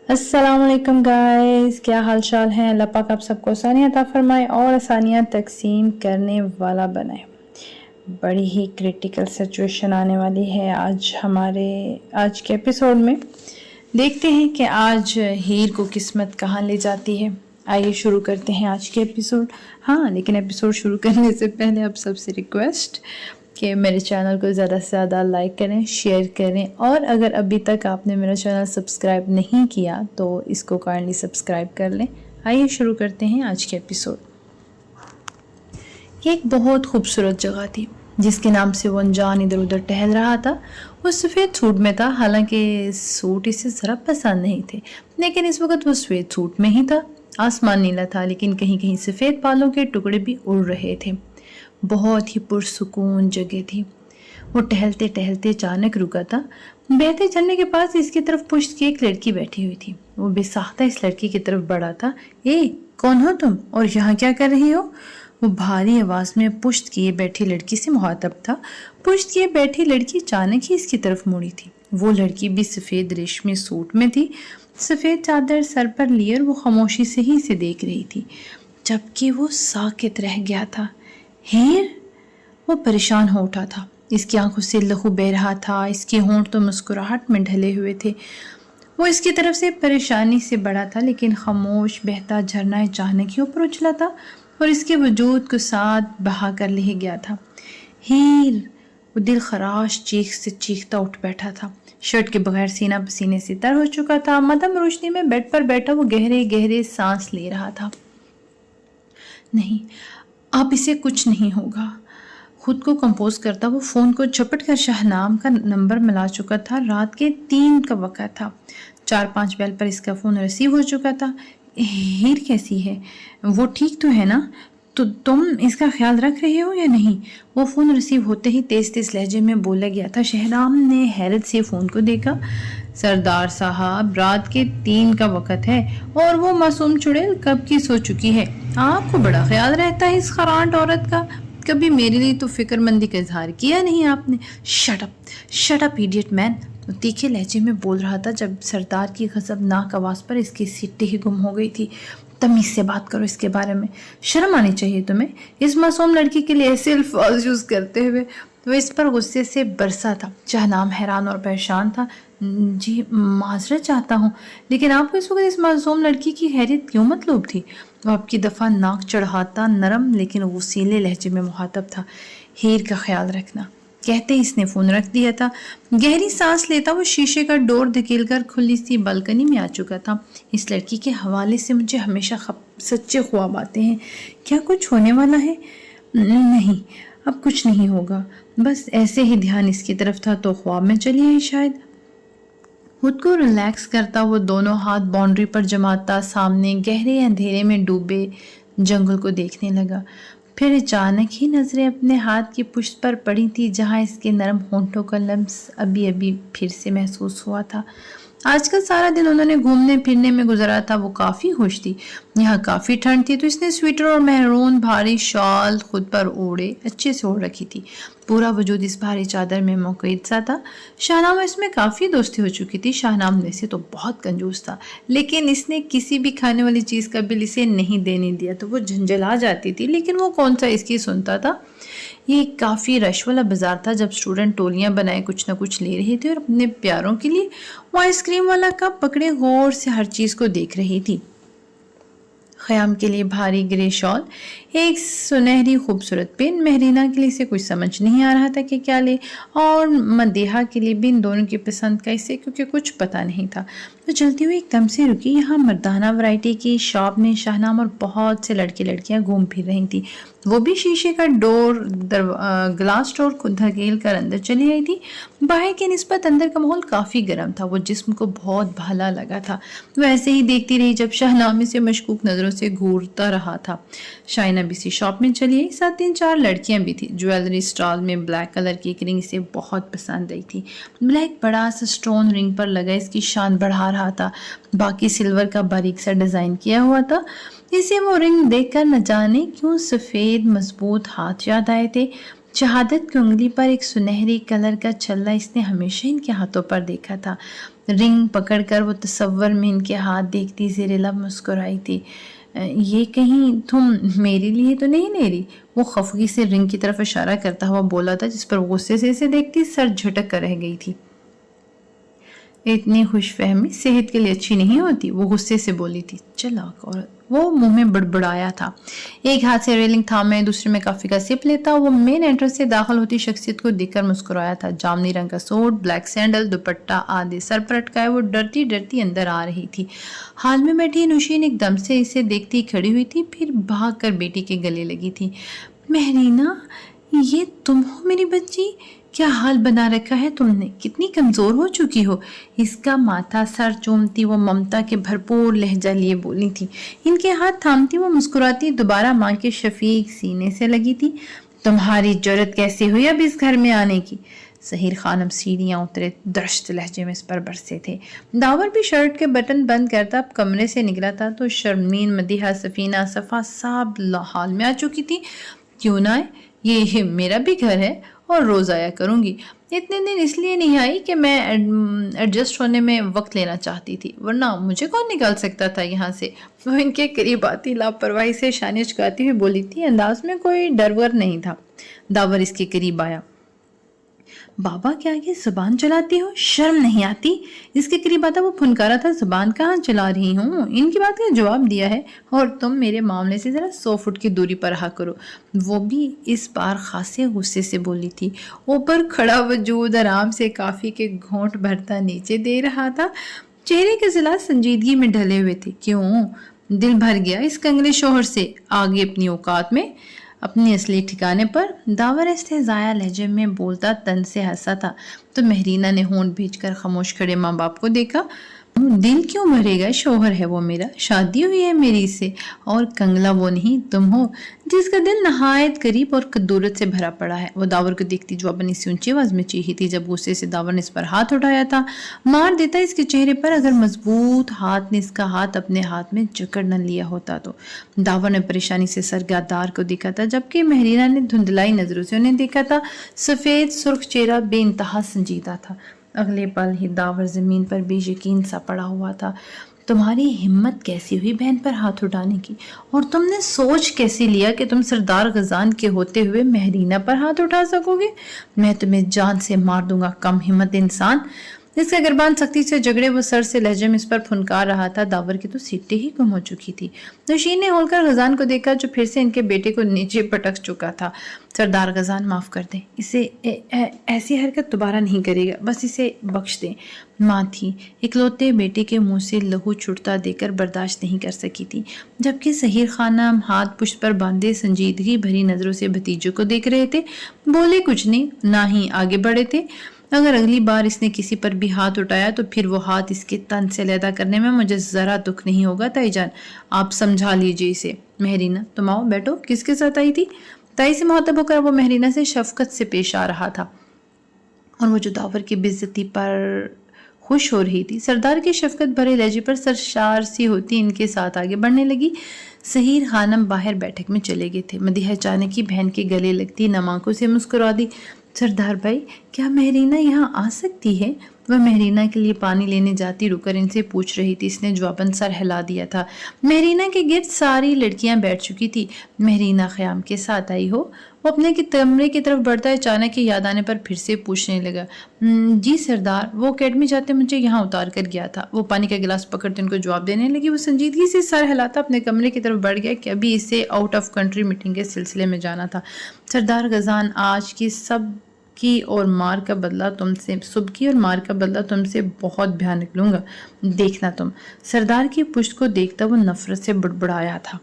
अस्सलाम वालेकुम गाइस, क्या हाल चाल हैं। अल्लाह पाक आप सबको आसानियाँ अता फरमाए और आसानियाँ तकसीम करने वाला बनाए। बड़ी ही क्रिटिकल सिचुएशन आने वाली है आज के एपिसोड में। देखते हैं कि आज हीर को किस्मत कहाँ ले जाती है। आइए शुरू करते हैं आज के एपिसोड। हाँ, लेकिन एपिसोड शुरू करने से पहले आप सबसे रिक्वेस्ट कि मेरे चैनल को ज़्यादा से ज़्यादा लाइक करें, शेयर करें और अगर अभी तक आपने मेरा चैनल सब्सक्राइब नहीं किया तो इसको काइंडली सब्सक्राइब कर लें। आइए शुरू करते हैं आज के एपिसोड। ये एक बहुत खूबसूरत जगह थी जिसके नाम से वो अनजान इधर उधर टहल रहा था। वो सफ़ेद सूट में था, हालांकि सूट इसे ज़रा पसंद नहीं थे, लेकिन इस वक्त वो सफ़ेद सूट में ही था। आसमान नीला था, लेकिन कहीं कहीं सफ़ेद बालों के टुकड़े भी उड़ रहे थे। बहुत ही पुरसुकून जगह थी। वो टहलते टहलते अचानक रुका था। बहते झरने के पास इसकी तरफ पुश्त की एक लड़की बैठी हुई थी। वो बेसाख्ता इस लड़की की तरफ बढ़ा था। ए, कौन हो तुम और यहाँ क्या कर रही हो? वो भारी आवाज में पुश्त किए बैठी लड़की से मुखातब था। पुश्त किए बैठी लड़की अचानक ही इसकी तरफ मुड़ी थी। वो लड़की भी सफ़ेद रेशमी सूट में थी, सफ़ेद चादर सर पर लिए और वो खामोशी से ही इसे देख रही थी, जबकि वो साकित रह गया था। हीर? वो परेशान हो उठा था। इसकी आंखों से लहू बह रहा था, इसके होंठ तो मुस्कुराहट में ढले हुए थे। वो इसकी तरफ से परेशानी से बढ़ा था, लेकिन खामोश बहता झरना अचानक ही ऊपर उछला था और इसके वजूद को साथ बहा कर ले गया था। हीर! वो दिल खराश चीख से चीखता उठ बैठा था। शर्ट के बगैर सीना पसीने से तर हो चुका था। मध्यम रोशनी में बेड पर बैठा वो गहरे गहरे सांस ले रहा था। नहीं, अब इसे कुछ नहीं होगा। खुद को कंपोज करता वो फ़ोन को झपट कर शाहनाम का नंबर मिला चुका था। रात के 3 का वक्त था। 4-5 बेल पर इसका फ़ोन रिसीव हो चुका था। हीर कैसी है? वो ठीक तो है ना? तो तुम इसका ख्याल रख रहे हो या नहीं? वो फ़ोन रिसीव होते ही तेज़ तेज़ लहजे में बोला गया था। शहनाम ने हैरत से फ़ोन को देखा। सरदार साहब, रात के 3 का वक्त है और वो मासूम चुड़ैल कब की सो चुकी है। आपको बड़ा ख्याल रहता है इस खरांट औरत का। कभी मेरे लिए तो फिक्रमंदी का इजहार किया नहीं आपने। शट अप इडियट मैन, तीखे लहजे में बोल रहा था जब सरदार की गज़बनाक आवाज़ पर इसकी सीटी ही गुम हो गई थी। तमीज़ से बात करो इसके बारे में, शर्म आनी चाहिए तुम्हें। इस मासूम लड़की के लिए ऐसे अल्फाज यूज़ करते हुए वो इस पर गुस्से से बरसा था। शहनाम हैरान और परेशान था। जी माजरत चाहता हूँ, लेकिन आपको इस वक्त इस मासूम लड़की की खैरियत क्यों मतलूब थी? वो आपकी दफ़ा नाक चढ़ाता नरम लेकिन वसीले लहजे में मुखातब था। हीर का ख्याल रखना, कहते ही इसने फ़ोन रख दिया था। गहरी सांस लेता वो शीशे का डोर धकेलकर खुली सी बालकनी में आ चुका था। इस लड़की के हवाले से मुझे हमेशा सच्चे ख्वाब आते हैं। क्या कुछ होने वाला है? नहीं, अब कुछ नहीं होगा। बस ऐसे ही ध्यान इसकी तरफ था तो ख्वाब में चली आई शायद। खुद को रिलैक्स करता वो दोनों हाथ बाउंड्री पर जमाता सामने गहरे अंधेरे में डूबे जंगल को देखने लगा। फिर अचानक ही नज़रें अपने हाथ की पुश्त पर पड़ी थी, जहाँ इसके नरम होंठों का लम्स अभी अभी फिर से महसूस हुआ था। आजकल सारा दिन उन्होंने घूमने फिरने में गुजरा था। वो काफ़ी खुश थी। यहाँ काफ़ी ठंड थी तो इसने स्वेटर और महरून भारी शॉल खुद पर ओढ़े अच्छे से ओढ़ रखी थी। पूरा वजूद इस भारी चादर में मुक़य्यद सा था। शाहनाम इसमें काफ़ी दोस्ती हो चुकी थी। शाहनाम वैसे तो बहुत कंजूस था, लेकिन इसने किसी भी खाने वाली चीज़ का बिल इसे नहीं देने दिया तो वो झंझला जाती थी, लेकिन वो कौन सा इसकी सुनता था। ये काफ़ी रश वाला बाजार था। जब स्टूडेंट टोलियां बनाए कुछ ना कुछ ले रहे थे और अपने प्यारों के लिए वो आइसक्रीम वाला कप पकड़े गौर से हर चीज़ को देख रही थी। ख़याम के लिए भारी ग्रे शॉल, एक सुनहरी खूबसूरत पेन। महरीना के लिए इसे कुछ समझ नहीं आ रहा था कि क्या ले, और मदेहा के लिए भी इन दोनों की पसंद का इसे क्योंकि कुछ पता नहीं था। तो चलती हुई एकदम से रुकी। यहाँ मर्दाना वैरायटी की शॉप में शाहनाम और बहुत से लड़के लड़कियाँ घूम फिर रही थी। वो भी शीशे का ग्लास डोर खुद धकेल कर अंदर चली आई थी। बाहर की निस्बत अंदर का माहौल काफ़ी गर्म था। वो जिस्म को बहुत भाला लगा था। वो ऐसे ही देखती रही जब शाहनाम से मशकूक नज़रों से घूरता रहा था। शाइना भी इसी शॉप में चली आई। साथ 3-4 लड़कियां भी थी। ज्वेलरी स्टॉल में ब्लैक कलर की एक रिंग इसे बहुत पसंद आई थी। ब्लैक बड़ा सा स्टोन रिंग पर लगा इसकी शान बढ़ा रहा था। बाकी सिल्वर का बारीक सा डिज़ाइन किया हुआ था। इसे वो रिंग देखकर न जाने क्यों सफ़ेद मजबूत हाथ याद आए थे। शहादत की उंगली पर एक सुनहरी कलर का छल्ला इसने हमेशा इनके हाथों पर देखा था। رنگ پکڑ کر وہ تصور میں ان کے ہاتھ دیکھتی زیر لب مسکرائی تھی۔ یہ کہیں تم میرے لیے تو نہیں لے رہی؟ وہ خفگی سے رنگ کی طرف اشارہ کرتا ہوا بولا تھا، جس پر غصے سے اسے دیکھتی سر جھٹک کر رہ گئی تھی۔ اتنی خوش فہمی صحت کے لیے اچھی نہیں ہوتی، وہ غصے سے بولی تھی۔ چلاک عورت، وہ منہ میں بڑبڑایا تھا، ایک ہاتھ سے ریلنگ تھامے دوسرے میں کافی کا سپ لیتا۔ وہ مین انٹرنس سے داخل ہوتی شخصیت کو دیکھ کر مسکرایا تھا۔ جامنی رنگ کا سوٹ، بلیک سینڈل، دوپٹہ آدھے سر پر اٹکائے وہ ڈرتی ڈرتی اندر آ رہی تھی۔ ہال میں بیٹھی نوشین ایک دم سے اسے دیکھتی کھڑی ہوئی تھی، پھر بھاگ کر بیٹی کے گلے لگی تھی۔ مہرینہ، یہ تم ہو میری بچی؟ کیا حال بنا رکھا ہے تم نے؟ کتنی کمزور ہو چکی ہو؟ اس کا ماتھا سر چومتی وہ ممتا کے بھرپور لہجہ لیے بولی تھی۔ ان کے ہاتھ تھامتی وہ مسکراتی دوبارہ ماں کے شفیق سینے سے لگی تھی۔ تمہاری جرت کیسے ہوئی اب اس گھر میں آنے کی؟ سحیر خانم سیڑھیاں اترے درشت لہجے میں اس پر برسے تھے۔ داور بھی شرٹ کے بٹن بند کرتا اب کمرے سے نکلا تھا تو شرمین، مدیحہ، سفینہ، صفا سب حال میں آ چکی تھی۔ کیوں نہ آئے؟ یہ میرا بھی گھر ہے اور روز آیا کروں گی۔ اتنے دن اس لیے نہیں آئی کہ میں ایڈجسٹ ہونے میں وقت لینا چاہتی تھی، ورنہ مجھے کون نکال سکتا تھا یہاں سے؟ وہ ان کے قریب آتی لاپرواہی سے شانے چکاتی ہوئی بولی تھی، انداز میں کوئی ڈر ور نہیں تھا۔ داور اس کے قریب آیا۔ بابا کے آگے زبان چلاتی ہو؟ شرم نہیں آتی؟ اس کے قریب آتا وہ پھنکارا تھا، زبان کہاں چلا رہی ہوں؟ ان کی بات کا جواب دیا ہے، اور تم میرے معاملے سے ذرا 100 فٹ کی دوری پر رہا کرو۔ وہ بھی اس بار خاصے غصے سے بولی تھی۔ اوپر کھڑا وجود آرام سے کافی کے گھونٹ بھرتا نیچے دے رہا تھا، چہرے کے ضلع سنجیدگی میں ڈھلے ہوئے تھے۔ کیوں؟ دل بھر گیا اس کنگلے شوہر سے؟ آگے اپنی اوقات میں، اپنی اصلی ٹھکانے پر؟ داور استہزائیہ لہجے میں بولتا تن سے ہنسا تھا تو مہرینہ نے ہونٹ بھیج کر خاموش کھڑے ماں باپ کو دیکھا۔ دل کیوں بھرے گا؟ شوہر ہے وہ میرا، شادی ہوئی ہے میری اس سے، اور کنگلا وہ نہیں تم ہو جس کا دل نہایت قریب اور کدورت سے بھرا پڑا ہے۔ وہ داور کو دیکھتی جواباً اس سے اونچی آواز میں چیخی تھی جب غصے سے داور نے اس پر ہاتھ اٹھایا تھا۔ مار دیتا اس کے چہرے پر اگر مضبوط ہاتھ نے اس کا ہاتھ اپنے ہاتھ میں جکڑ نہ لیا ہوتا تو۔ داور نے پریشانی سے سرگردار کو دیکھا تھا جبکہ مہرینہ نے دھندلائی نظروں سے انہیں دیکھا تھا۔ سفید سرخ چہرہ بے انتہا سنجیدہ تھا۔ اگلے پل ہی داور زمین پر بے یقین سا پڑا ہوا تھا۔ تمہاری ہمت کیسی ہوئی بہن پر ہاتھ اٹھانے کی؟ اور تم نے سوچ کیسے لیا کہ تم سردار غزان کے ہوتے ہوئے مہرینہ پر ہاتھ اٹھا سکو گے؟ میں تمہیں جان سے مار دوں گا، کم ہمت انسان۔ اس کا گربان سختی سے جگڑے وہ سر سے لہجے میں اس پر پھنکار رہا تھا۔ داور کی تو سیٹیں ہی گم ہو چکی تھی۔ نوشین نے ہول کر غزان کو دیکھا جو پھر سے ان کے بیٹے کو نیچے پٹک چکا تھا۔ سردار غزان معاف کر دیں، اسے ایسی حرکت دوبارہ نہیں کرے گا، بس اسے بخش دیں۔ ماں تھی، اکلوتے بیٹے کے منہ سے لہو چھڑتا دے کر برداشت نہیں کر سکی تھی، جبکہ سحیر خانم ہاتھ پشت پر باندھے سنجیدگی بھری نظروں سے بھتیجے کو دیکھ رہے تھے۔ بولے کچھ نہیں، نہ ہی آگے بڑھے تھے۔ اگر اگلی بار اس نے کسی پر بھی ہاتھ اٹھایا تو پھر وہ ہاتھ اس کے تن سے علیحدہ کرنے میں مجھے ذرا دکھ نہیں ہوگا تائی جان، آپ سمجھا لیجیے اسے۔ مہرینہ، تم آؤ بیٹھو۔ کس کے ساتھ آئی تھی؟ تائی سے مخاطب ہو کر وہ مہرینہ سے شفقت سے پیش آ رہا تھا، اور وہ جو داور کی بے عزتی پر خوش ہو رہی تھی، سردار کی شفقت بھرے لہجے پر سرشار سی ہوتی ان کے ساتھ آگے بڑھنے لگی۔ سحیر خانم باہر بیٹھک میں چلے گئے تھے۔ مدیحہ اچانک ہی بہن کے گلے لگتی نم آنکھوں سے مسکرا دی۔ سردار بھائی، کیا مہرینہ یہاں آ سکتی ہے؟ وہ مہرینہ کے لیے پانی لینے جاتی رک کر ان سے پوچھ رہی تھی۔ اس نے جواباً سر ہلا دیا تھا۔ مہرینہ کے گرد ساری لڑکیاں بیٹھ چکی تھی۔ مہرینہ خیام کے ساتھ آئی ہو؟ وہ اپنے کمرے کی طرف بڑھتا ہے، اچانک ہی یاد آنے پر پھر سے پوچھنے لگا۔ جی سردار، وہ اکیڈمی جاتے مجھے یہاں اتار کر گیا تھا۔ وہ پانی کا گلاس پکڑتے ان کو جواب دینے لگی۔ وہ سنجیدگی سے سر ہلاتا اپنے کمرے کی طرف بڑھ گیا کہ ابھی اسے آؤٹ آف کنٹری میٹنگ کے سلسلے میں جانا تھا۔ سردار غزان، آج کی صبح کی اور مار کا بدلہ تم سے بہت بھیانک لوں گا، دیکھنا تم۔ سردار کی پشت کو دیکھتا وہ نفرت سے بڑبڑایا تھا۔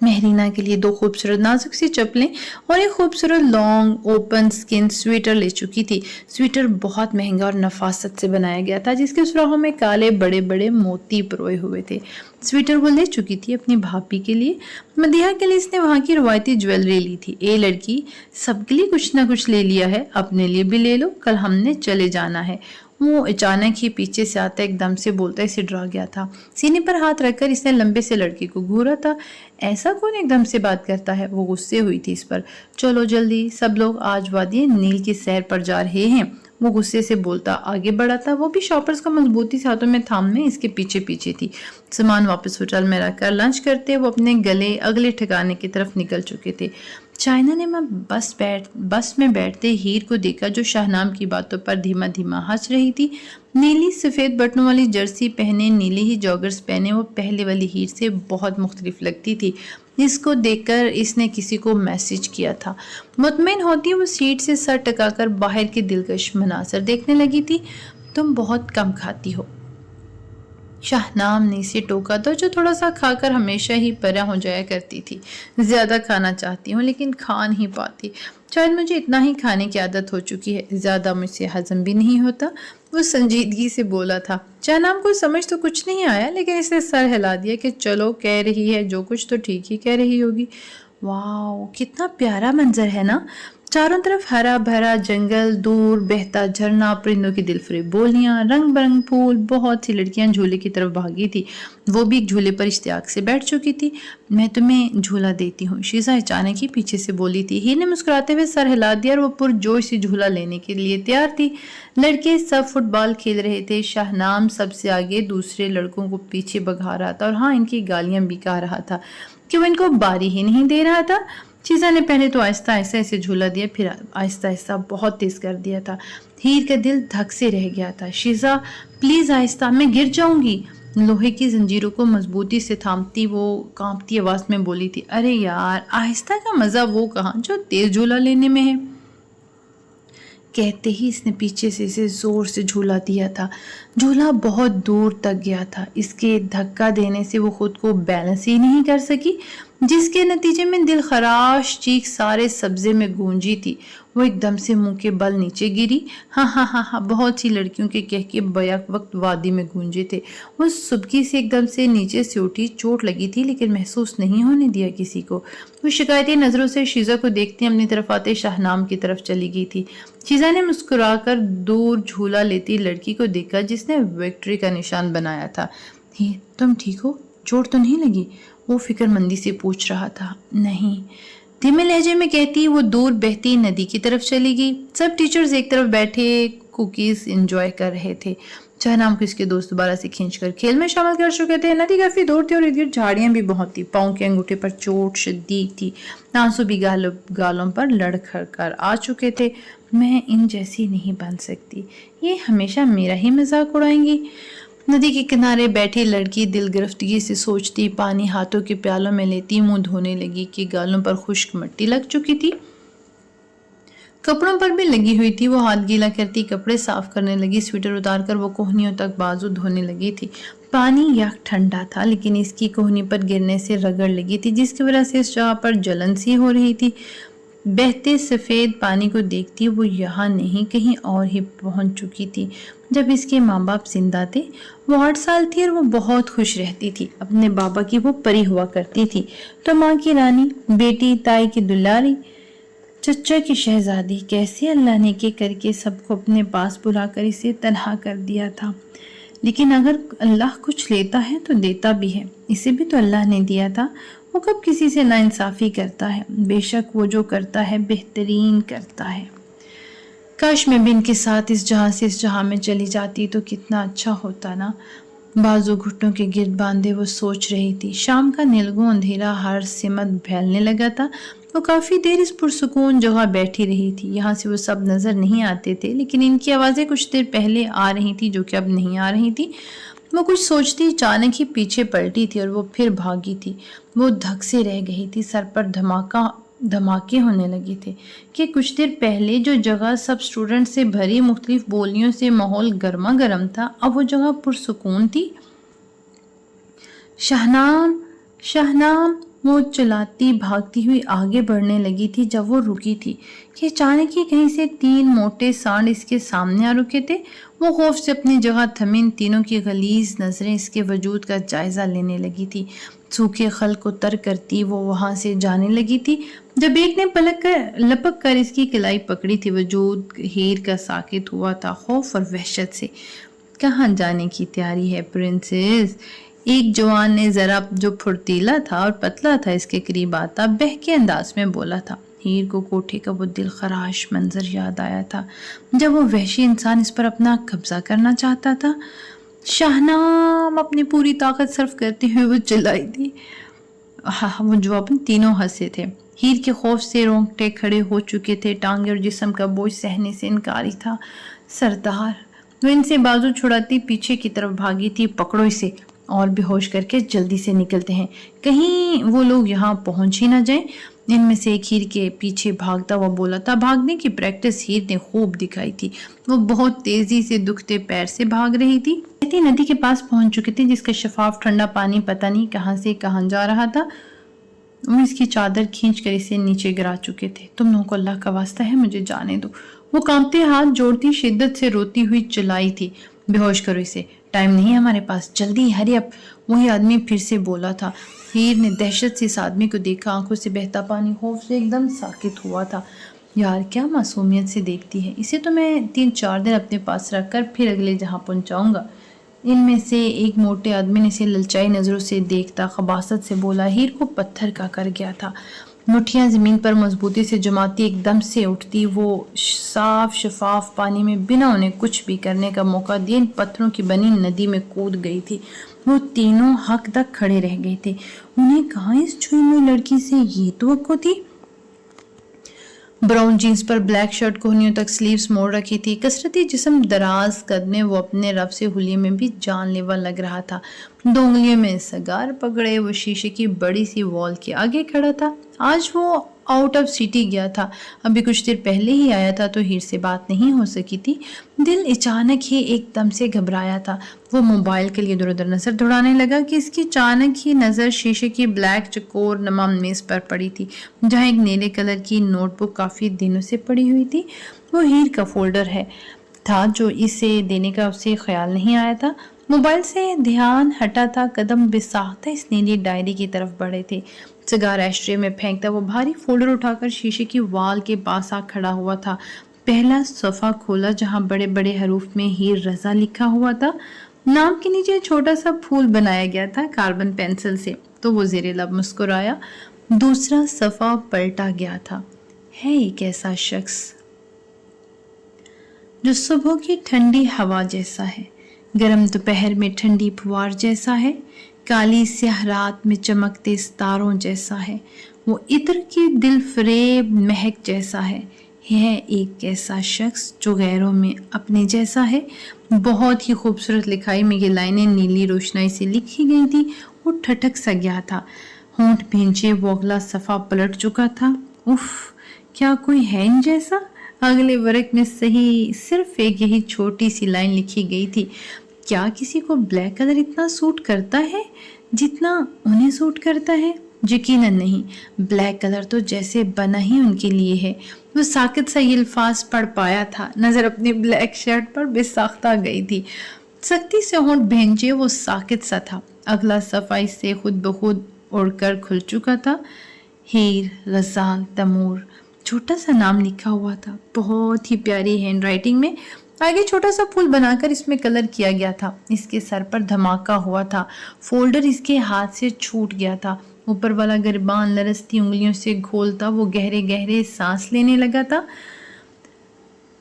مہرینہ کے لیے 2 خوبصورت نازک سی چپلیں اور ایک خوبصورت لانگ اوپن سکن سویٹر لے چکی تھی۔ سویٹر بہت مہنگا اور نفاست سے بنایا گیا تھا، جس کے سراہوں میں کالے بڑے بڑے موتی پروئے ہوئے تھے۔ سویٹر وہ لے چکی تھی اپنی بھابھی کے لیے۔ مدیحہ کے لیے اس نے وہاں کی روایتی جویلری لی تھی۔ اے لڑکی، سب کے لیے کچھ نہ کچھ لے لیا ہے، اپنے لیے بھی لے لو، کل ہم نے چلے جانا ہے۔ وہ اچانک ہی پیچھے سے آتا ایک دم سے بولتا اسے ڈرا گیا تھا۔ سینے پر ہاتھ رکھ کر اس نے لمبے سے لڑکی کو گھورا تھا۔ ایسا کون ایک دم سے بات کرتا ہے؟ وہ غصے ہوئی تھی اس پر۔ چلو جلدی، سب لوگ آج وادی نیل کی سیر پر جا رہے ہیں۔ वो गुस्से से बोलता आगे बढ़ा था। वो भी शॉपर्स को मजबूती से हाथों में थामने इसके पीछे पीछे थी। सामान वापस होटल में रखकर लंच करते वो अपने गले अगले ठिकाने की तरफ निकल चुके थे। चाइना ने बस में बैठते हीर को देखा, जो शाहनाम की बातों पर धीमा धीमा हंस रही थी। नीली सफ़ेद बटनों वाली जर्सी पहने, नीले ही जॉगर्स पहने वो पहले वाली हीर से बहुत मुख्तलिफ लगती थी। इसको देखकर इसने किसी को मैसेज किया था। मुतमईन होती वो सीट से सर टकाकर बाहर के दिलकश मनासर देखने लगी थी। तुम बहुत कम खाती हो, शाहनाम ने इसे टोका था, जो थोड़ा सा खाकर हमेशा ही परा हो जाया करती थी। ज़्यादा खाना चाहती हूँ लेकिन खा नहीं पाती। शायद मुझे इतना ही खाने की आदत हो चुकी है, ज़्यादा मुझसे हजम भी नहीं होता। वो संजीदगी से बोला था। शाहनाम को समझ तो कुछ नहीं आया, लेकिन इसने सर हिला दिया कि चलो, कह रही है जो कुछ तो ठीक ही कह रही होगी। वाह, कितना प्यारा मंजर है ना। चारों तरफ हरा भरा जंगल, दूर बहता झरना, परिंदों की दिलफरेब बोलियां, रंग बिरंग फूल। बहुत सी लड़कियां झूले की तरफ भागी थी। वो भी एक झूले पर इश्तियाक से बैठ चुकी थी। मैं तुम्हें झूला देती हूँ, शीजा अचानक ही पीछे से बोली थी। हीर ने मुस्कुराते हुए सर हिला दिया और वो पुरजोश से झूला लेने के लिए तैयार थी। लड़के सब फुटबॉल खेल रहे थे। शाहनाम सबसे आगे दूसरे लड़कों को पीछे भगा रहा था और हाँ, इनकी गालियां भी गा रहा था कि वो इनको बारी ही नहीं दे रहा था। शीजा ने पहले तो आहिस्ता आहिस्ता इसे झूला दिया, फिर आहिस्ता आहिस्ता बहुत तेज कर दिया था। हीर का दिल धक से रह गया था। शीजा प्लीज आहिस्ता, मैं गिर जाऊंगी। लोहे की जंजीरों को मजबूती से थामती वो कांपती आवाज में बोली थी। अरे यार, आहिस्ता का मजा वो कहाँ जो तेज झूला लेने में है। कहते ही इसने पीछे से इसे जोर से झूला दिया था। झूला बहुत दूर तक गया था। इसके धक्का देने से वो खुद को बैलेंस ही नहीं कर सकी, जिसके नतीजे में दिल खराश चीख सारे सब्जे में गूंजी थी। वो एकदम से मुंह के बल नीचे गिरी। हाँ हाँ हाँ हाँ, बहुत सी लड़कियों के कह के बैक वक्त वादी में गूंजे थे। वो सुबकी से एकदम से नीचे से उठी। चोट लगी थी लेकिन महसूस नहीं होने दिया किसी को। वो शिकायती नजरों से शीजा को देखती अपनी तरफ आते शाहनाम की तरफ चली गई थी। शीजा ने मुस्कुराकर दूर झूला लेती लड़की को देखा, जिसने विक्ट्री का निशान बनाया था। तुम ठीक हो, चोट तो नहीं लगी? वो फिक्रमंदी से पूछ रहा था। नहीं, धीमे लहजे में कहती वो दूर बहती नदी की तरफ चली गई। सब टीचर्स एक तरफ बैठे कुकीज एंजॉय कर रहे थे। शाहनाम को इसके दोस्त दोबारा से खींचकर खेल में शामिल कर चुके थे। नदी काफी दूर थी और इर्द गिर्द झाड़ियां भी बहुत थी। पाँव के अंगूठे पर चोट शदीद थी। आंसू भी गालों पर लड़खड़ कर आ चुके थे। मैं इन जैसी नहीं बन सकती, ये हमेशा मेरा ही मजाक उड़ाएंगी। नदी के किनारे बैठी लड़की दिल गिरफ्तगी से सोचती, पानी हाथों के प्यालों में लेती मुंह धोने लगी कि गालों पर खुश्क मिट्टी लग चुकी थी, कपड़ों पर भी लगी हुई थी। वो हाथ गीला करती कपड़े साफ करने लगी। स्वेटर उतारकर वो कोहनियों तक बाजू धोने लगी थी। पानी यक ठंडा था, लेकिन इसकी कोहनी पर गिरने से रगड़ लगी थी, जिसकी वजह से इस जगह पर जलन सी हो रही थी। बहते सफ़ेद पानी को देखती वो यहाँ नहीं कहीं और ही पहुँच चुकी थी। जब इसके माँ बाप जिंदा थे, वो 8 साल थी और वो बहुत खुश रहती थी। अपने बाबा की वो परी हुआ करती थी, तो माँ की रानी, बेटी, ताई की दुलारी, चच्चा की शहजादी। कैसे अल्लाह ने के करके सबको अपने पास बुलाकर इसे तन्हा कर दिया था। लेकिन अगर अल्लाह कुछ लेता है तो देता भी है। इसे भी तो अल्लाह ने दिया था। वो कब किसी से नाइंसाफ़ी करता है। बेशक वो जो करता है बेहतरीन करता है। काश मैं भी इनके साथ इस जहां से इस जहां में चली जाती तो कितना अच्छा होता ना। बाजू घुटनों के गिर्द बांधे वो सोच रही थी। शाम का नीलगू अंधेरा हर सिमत फैलने लगा था। वो काफ़ी देर इस पुरसुकून जगह बैठी रही थी। यहाँ से वो सब नज़र नहीं आते थे, लेकिन इनकी आवाज़ें कुछ देर पहले आ रही थी, जो कि अब नहीं आ रही थी। वो कुछ सोचती अचानक ही पीछे पलटी थी और वो फिर भागी थी। वो धक से रह गई थी। सर पर धमाके होने लगे थे कि कुछ देर पहले जो जगह सब स्टूडेंट से भरी मुख्तलिफ बोलियों से माहौल गर्मा गर्म था, अब वो जगह पुरसुकून थी। शाहनाम, शाहनाम, वो चलाती भागती हुई आगे बढ़ने लगी थी। जब वो रुकी थी कि अचानक ही कहीं से 3 मोटे सांड इसके सामने आ रुके थे। वो खौफ से अपनी जगह थमी। इन तीनों की गलीज नजरें इसके वजूद का जायजा लेने लगी थी। सूखे खल को तर करती वो वहां से जाने लगी थी, जब एक ने लपक कर इसकी कलाई पकड़ी थी। वजूद हीर का साकित हुआ था खौफ और वहशत से। कहाँ जाने की तैयारी है प्रिंसेस? एक जवान ने जरा जो फुर्तीला था और पतला था इसके करीब आता बहके अंदाज में बोला था। हीर को कोठे का वो दिल खराश मंजर याद आया था जब वो वहशी इंसान इस पर अपना कब्जा करना चाहता था। शाहनाम, अपनी पूरी ताकत सर्फ करते हुए वो चिल्लाई थी। हाँ, वो जवाबन तीनों हंसे थे। हीर के खौफ से रोंगटे खड़े हो चुके थे, टांगे और जिस्म का बोझ सहने से इनकारी था। सरदार, वो इनसे बाजू छुड़ाती पीछे की तरफ भागी थी। पकड़ो इसे और बेहोश करके जल्दी से निकलते हैं, कहीं वो लोग यहाँ पहुंच ही ना जाएं। इनमें से एक हीर के पीछे भागता हुआ बोला था। भागने की प्रैक्टिस हीर ने खूब दिखाई थी। वो बहुत तेजी से दुखते पैर से भाग रही थी। नदी के पास पहुंच चुके थे जिसका शफाफ ठंडा पानी पता नहीं कहां से कहां जा रहा था। वो इसकी चादर खींचकर इसे नीचे गिरा चुके थे। तुम लोगों को अल्लाह का वास्ता है, मुझे जाने दो। वो कांपते हाथ जोड़ती शिद्दत से रोती हुई चिल्लाई थी। बेहोश करो इसे, टाइम नहीं हमारे पास, जल्दी हरी अप। वही आदमी फिर से बोला था। हीर ने दहशत से इस आदमी को देखा। आंखों से बहता पानी खौफ से एकदम साकित हुआ था। यार क्या मासूमियत से देखती है, इसे तो मैं 3-4 दिन अपने पास रखकर फिर अगले जहां पहुंचाऊंगा। इनमें से एक मोटे आदमी ने इसे ललचाई नजरों से देखता खबासत से बोला। हीर को पत्थर का कर गया था। मुठ्ठियां जमीन पर मजबूती से जमाती एकदम से उठती। वो साफ शफाफ पानी में बिना उन्हें कुछ भी करने का मौका दिए इन पत्थरों की बनी नदी में कूद गई थी। वो तीनों हक तक खड़े रह गए थे। उन्हें कहाँ इस छुई मुई लड़की से ये तवक्को थी। ब्राउन जीन्स पर ब्लैक शर्ट कोहनियों तक स्लीव्स मोड़ रखी थी। कसरती जिस्म, दराज कद में वो अपने रफ से हुलिये में भी जानलेवा लग रहा था। 2 उंगलियों में सगार पकड़े वो शीशे की बड़ी सी वॉल के आगे खड़ा था। आज वो आउट ऑफ सिटी गया था, अभी कुछ देर पहले ही आया था, तो हीर से बात नहीं हो सकी थी। दिल अचानक ही एकदम से घबराया था। वो मोबाइल के लिए इधर उधर नजर दौड़ाने लगा कि इसकी अचानक ही नजर शीशे की ब्लैक चकोर नमा मेज पर पड़ी थी, जहाँ एक नीले कलर की नोटबुक काफी दिनों से पड़ी हुई थी। वो हीर का फोल्डर है था जो इसे देने का उसे ख्याल नहीं आया था। मोबाइल से ध्यान हटा था, कदम बेसाख्ता इस नीली डायरी की तरफ बढ़े थे। सिगार एस्ट्रे में फेंकता वो भारी फोल्डर उठाकर शीशे की वॉल के पास आ खड़ा हुआ था। पहला सफ़ा खोला जहां बड़े बड़े हरूफ में हीर रजा लिखा हुआ था। नाम के नीचे छोटा सा फूल बनाया गया था कार्बन पेंसिल से, तो वो ज़ेरे लब मुस्कुराया। दूसरा सफ़ा पलटा गया था। है एक ऐसा शख्स जो सुबह की ठंडी हवा जैसा है, गर्म दोपहर में ठंडी फुहार जैसा है, काली स्याह रात में चमकते सितारों जैसा है, वो इत्र की दिल फरेब महक जैसा है एक ऐसा शख्स जो गैरों में अपने जैसा है। बहुत ही खूबसूरत लिखाई में ये लाइनें नीली रोशनाई से लिखी गई थी। वो ठटक सा गया था, होंठ भींचे, वो अगला सफ़ा पलट चुका था। उफ, क्या कोई है इन जैसा? अगले वर्क में सही सिर्फ एक यही छोटी सी लाइन लिखी गई थी। क्या किसी को ब्लैक कलर इतना सूट करता है जितना उन्हें सूट करता है? यकीनन नहीं। ब्लैक कलर तो जैसे बना ही उनके लिए है। वो साकित सा ये अल्फाज पढ़ पाया था। नजर अपनी ब्लैक शर्ट पर बेसाख्ता गई थी। सख्ती से होंठ भींचे, वो साकित सा था। अगला सफाई से खुद ब खुद उड़कर खुल चुका था। हीर गजाल तैमूर, छोटा सा नाम लिखा हुआ था, बहुत ही प्यारी हैंड राइटिंग में। आगे छोटा सा फूल बनाकर इसमें कलर किया गया था। इसके सर पर धमाका हुआ था। फोल्डर इसके हाथ से छूट गया था। ऊपर वाला गिरबान लरसती उंगलियों से घोलता वो गहरे गहरे सांस लेने लगा था।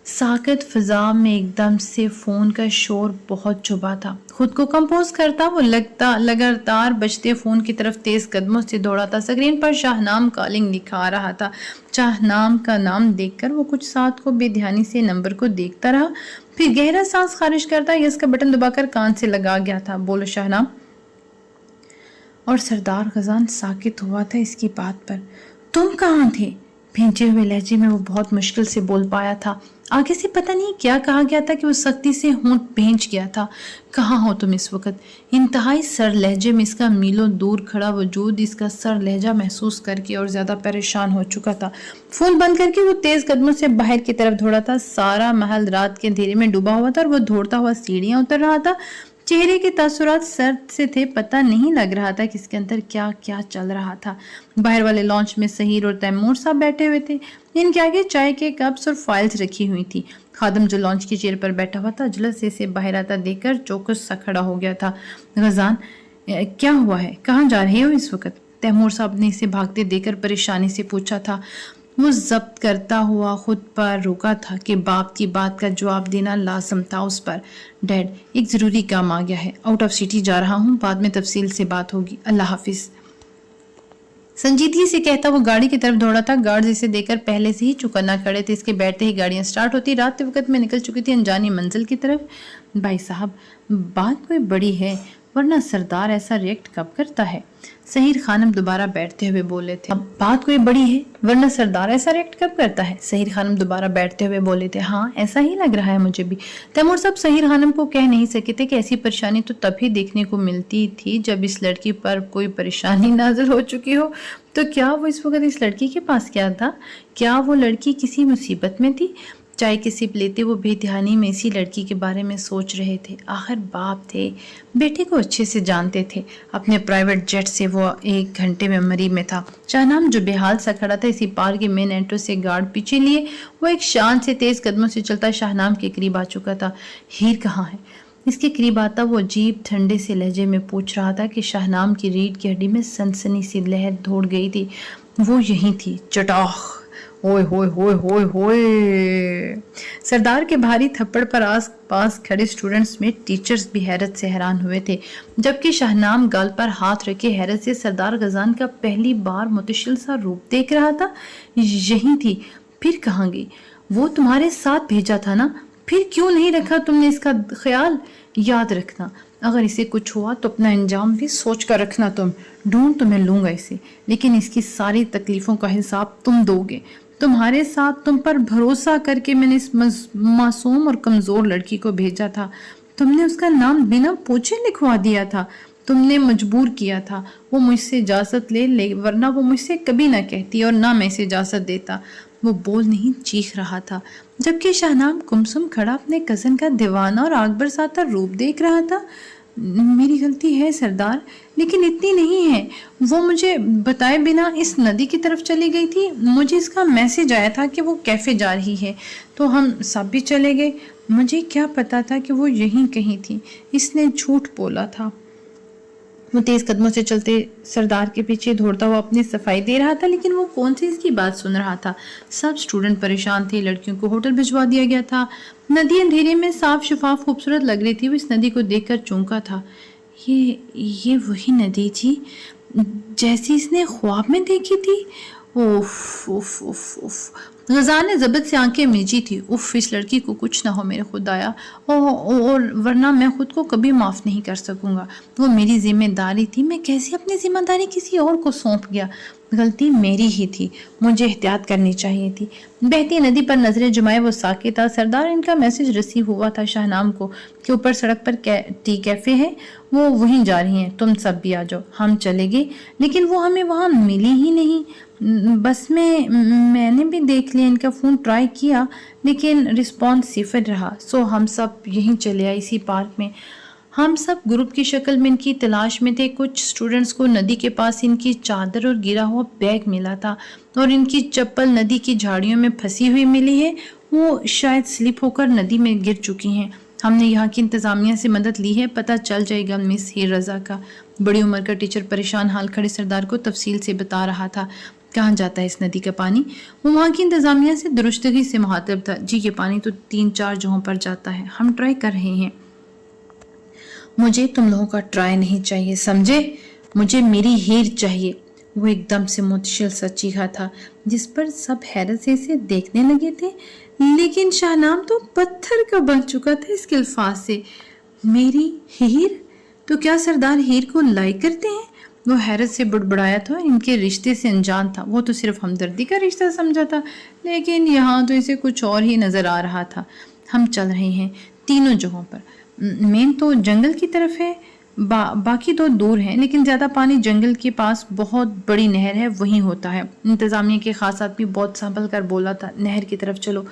साकत फिजा में एकदम से फोन का शोर बहुत चुभा था। खुद को कंपोज करता वो लगातार बजते फोन की तरफ तेज कदमों से दौड़ा था। स्क्रीन पर शाहनाम कॉलिंग लिखा रहा था। शाहनाम का नाम देखकर वो कुछ साथ को बेध्यानी से नंबर को देखता रहा, फिर गहरा सांस खारिज करता यस का बटन दबाकर कान से लगा गया था। बोलो शाहनाम। और सरदार गजान साकित हुआ था इसकी बात पर। तुम कहाँ थे? भींचे हुए लहजे में वो बहुत मुश्किल से बोल पाया था। आगे से पता नहीं क्या कहा गया था कि वो सख्ती से होंठ भींच गया था। कहाँ हो तुम इस वक्त? इंतहाई सर लहजे में इसका मीलों दूर खड़ा वजूद इसका सर लहजा महसूस करके और ज्यादा परेशान हो चुका था। फोन बंद करके वो तेज कदमों से बाहर की तरफ दौड़ा था। सारा महल रात के अंधेरे में डूबा हुआ था और वो दौड़ता हुआ सीढ़ियां उतर रहा था। चेहरे के तासुरात सर्द से थे, पता नहीं लग रहा था कि इसके अंदर क्या क्या चल रहा था। बाहर वाले लॉन्च में सहीर और तैमूर साहब बैठे हुए थे। इनके आगे चाय के कप्स और फाइल्स रखी हुई थी। खादम जो लॉन्च की चेयर पर बैठा हुआ था अजलस से बाहर आता देखकर चौकस सा खड़ा हो गया था। गजान, क्या हुआ है? कहाँ जा रहे हो इस वक्त? तैमूर साहब ने इसे भागते देखकर परेशानी से पूछा था। वो जब्त करता हुआ खुद पर रुका था कि बाप की बात का जवाब देना लाजम था उस पर। डैड, एक ज़रूरी काम आ गया है, आउट ऑफ सिटी जा रहा हूँ, बाद में तफसील से बात होगी, अल्लाह हाफिज़। संजीदगी से कहता वो गाड़ी की तरफ दौड़ा था। गार्ड इसे देखकर पहले से ही चौकन्ना खड़े थे। इसके बैठते ही गाड़ियां स्टार्ट होती। रात के वक्त में निकल चुकी थी अनजानी मंजिल की तरफ। भाई साहब, बात कोई बड़ी है, वरना सरदार ऐसा रिएक्ट कब करता है? सहीर खानम दोबारा बैठते हुए बोले थे। अब बात कोई बड़ी है, वरना सरदार ऐसा रिएक्ट कब करता है? सहीर खानम दोबारा बैठते हुए बोले थे। हाँ, ऐसा ही लग रहा है मुझे भी। तैमूर साहब सहीर खानम को कह नहीं सके थे कि ऐसी परेशानी तो तभी देखने को मिलती थी जब इस लड़की पर कोई परेशानी नाजिल हो चुकी हो। तो क्या वो इस वक्त इस लड़की के पास क्या था? क्या वो लड़की किसी मुसीबत में थी? चाय की सिप लेते वो बेध्यानी में इसी लड़की के बारे में सोच रहे थे। आखिर बाप थे, बेटे को अच्छे से जानते थे। अपने प्राइवेट जेट से वो 1 घंटे में मरी में था। शाहनाम जो बेहाल सा खड़ा था, इसी पार के मेन एंट्रेंस से गार्ड पीछे लिए वो एक शान से तेज कदमों से चलता शाहनाम के करीब आ चुका था। हीर कहाँ है? इसके करीब आता वो अजीब ठंडे से लहजे में पूछ रहा था कि शाहनाम की रीढ़ की हड्डी में सनसनी सी लहर दौड़ गई थी। वो यहीं थी। चटाख! ओए होए होए होए होए! सरदार के भारी थप्पड़ पर आस पास खड़े स्टूडेंट्स में टीचर्स भी हैरत से हैरान हुए थे, जबकि शाहनाम गाल पर हाथ रखे हैरत से सरदार गजान का पहली बार मुतशिल सा रूप देख रहा था। यही थी। फिर कहाँ गई? वो तुम्हारे साथ भेजा था ना, फिर क्यों नहीं रखा तुमने इसका ख्याल? याद रखना, अगर इसे कुछ हुआ तो अपना अंजाम भी सोच कर रखना। ढूंढ तो मैं लूंगा इसे, लेकिन इसकी सारी तकलीफों का हिसाब तुम दोगे। तुम्हारे साथ तुम पर भरोसा करके मैंने इस मासूम और कमजोर लड़की को भेजा था। तुमने उसका नाम बिना पूछे लिखवा दिया था। तुमने मजबूर किया था वो मुझसे इजाजत ले, वरना वो मुझसे कभी ना कहती और ना मैं इसे इजाजत देता। वो बोल नहीं चीख रहा था, जबकि शाहनाम गुमसुम खड़ा अपने कजन का दीवाना और आग बरसाता रूप देख रहा था। मेरी गलती है सरदार, लेकिन इतनी नहीं है। वो मुझे बताए बिना इस नदी की तरफ चली गई थी। मुझे इसका मैसेज आया था कि वो कैफे जा रही है, तो हम सब भी चले गए। मुझे क्या पता था कि वो यहीं कहीं थी। इसने झूठ बोला था। वो तेज कदमों से चलते सरदार के पीछे दौड़ता हुआ अपनी सफाई दे रहा था, लेकिन वो कौन सी इसकी बात सुन रहा था? सब स्टूडेंट परेशान थे। लड़कियों को होटल भिजवा दिया गया था। नदी अंधेरे में साफ शफाफ खूबसूरत लग रही थी। वो इस नदी को देखकर चौंका था। ये वही नदी थी जैसी इसने ख्वाब में देखी थी। उफ उफ उफ उफ! गजान ने जबत से आंखें मीची थी। उफ, इस लड़की को कुछ ना हो मेरे खुदाया, और वरना मैं खुद को कभी माफ़ नहीं कर सकूंगा। वो मेरी जिम्मेदारी थी। मैं कैसे अपनी जिम्मेदारी किसी और को सौंप गया? गलती मेरी ही थी। मुझे एहतियात करनी चाहिए थी। बहती नदी पर नजरें जुमाए वो साकित था। सरदार, इनका मैसेज रिसीव हुआ था शाहनाम को कि ऊपर सड़क पर टी कैफे है, वो वहीं जा रही हैं। तुम सब भी आ जाओ। हम चले गए, लेकिन वो हमें वहाँ मिली ही नहीं। बस में मैंने भी देख लिया, इनका फ़ोन ट्राई किया, लेकिन रिस्पॉन्स सिफर रहा। सो हम सब यहीं चले आए इसी पार्क में। हम सब ग्रुप की शक्ल में इनकी तलाश में थे। कुछ स्टूडेंट्स को नदी के पास इनकी चादर और गिरा हुआ बैग मिला था, और इनकी चप्पल नदी की झाड़ियों में फंसी हुई मिली है। वो शायद स्लिप होकर नदी में गिर चुकी हैं। हमने यहाँ की इंतज़ामिया से मदद ली है, पता चल जाएगा मिस हीर रज़ा का। बड़ी उम्र का टीचर परेशान हाल खड़े सरदार को तफसील से बता रहा था। कहाँ जाता है इस नदी का पानी? वो वहाँ की इंतज़ामिया से दुरुस्तगी से मुखातिब था। जी, ये पानी तो 3-4 जगहों पर जाता है। हम ट्राई कर रहे हैं। मुझे तुम लोगों का ट्राई नहीं चाहिए, समझे? मुझे मेरी हीर चाहिए। वो एकदम से मुतशिल सा चीखा था, जिस पर सब हैरत से इसे देखने लगे थे। लेकिन शाहनाम तो पत्थर का बन चुका था इसके अल्फाज से। मेरी हीर? तो क्या सरदार हीर को लाइक करते हैं? वो हैरत से बुड़बुड़ाया था। इनके रिश्ते से अनजान था। वो तो सिर्फ हमदर्दी का रिश्ता समझा था, लेकिन यहाँ तो इसे कुछ और ही नजर आ रहा था। हम चल रहे हैं 3 जगहों पर। मेन तो जंगल की तरफ है, बाकी तो दूर हैं, लेकिन ज़्यादा पानी जंगल के पास बहुत बड़ी नहर है, वहीं होता है। इंतज़ामिया के खास आदमी बहुत संभल कर बोला था, नहर की तरफ चलो।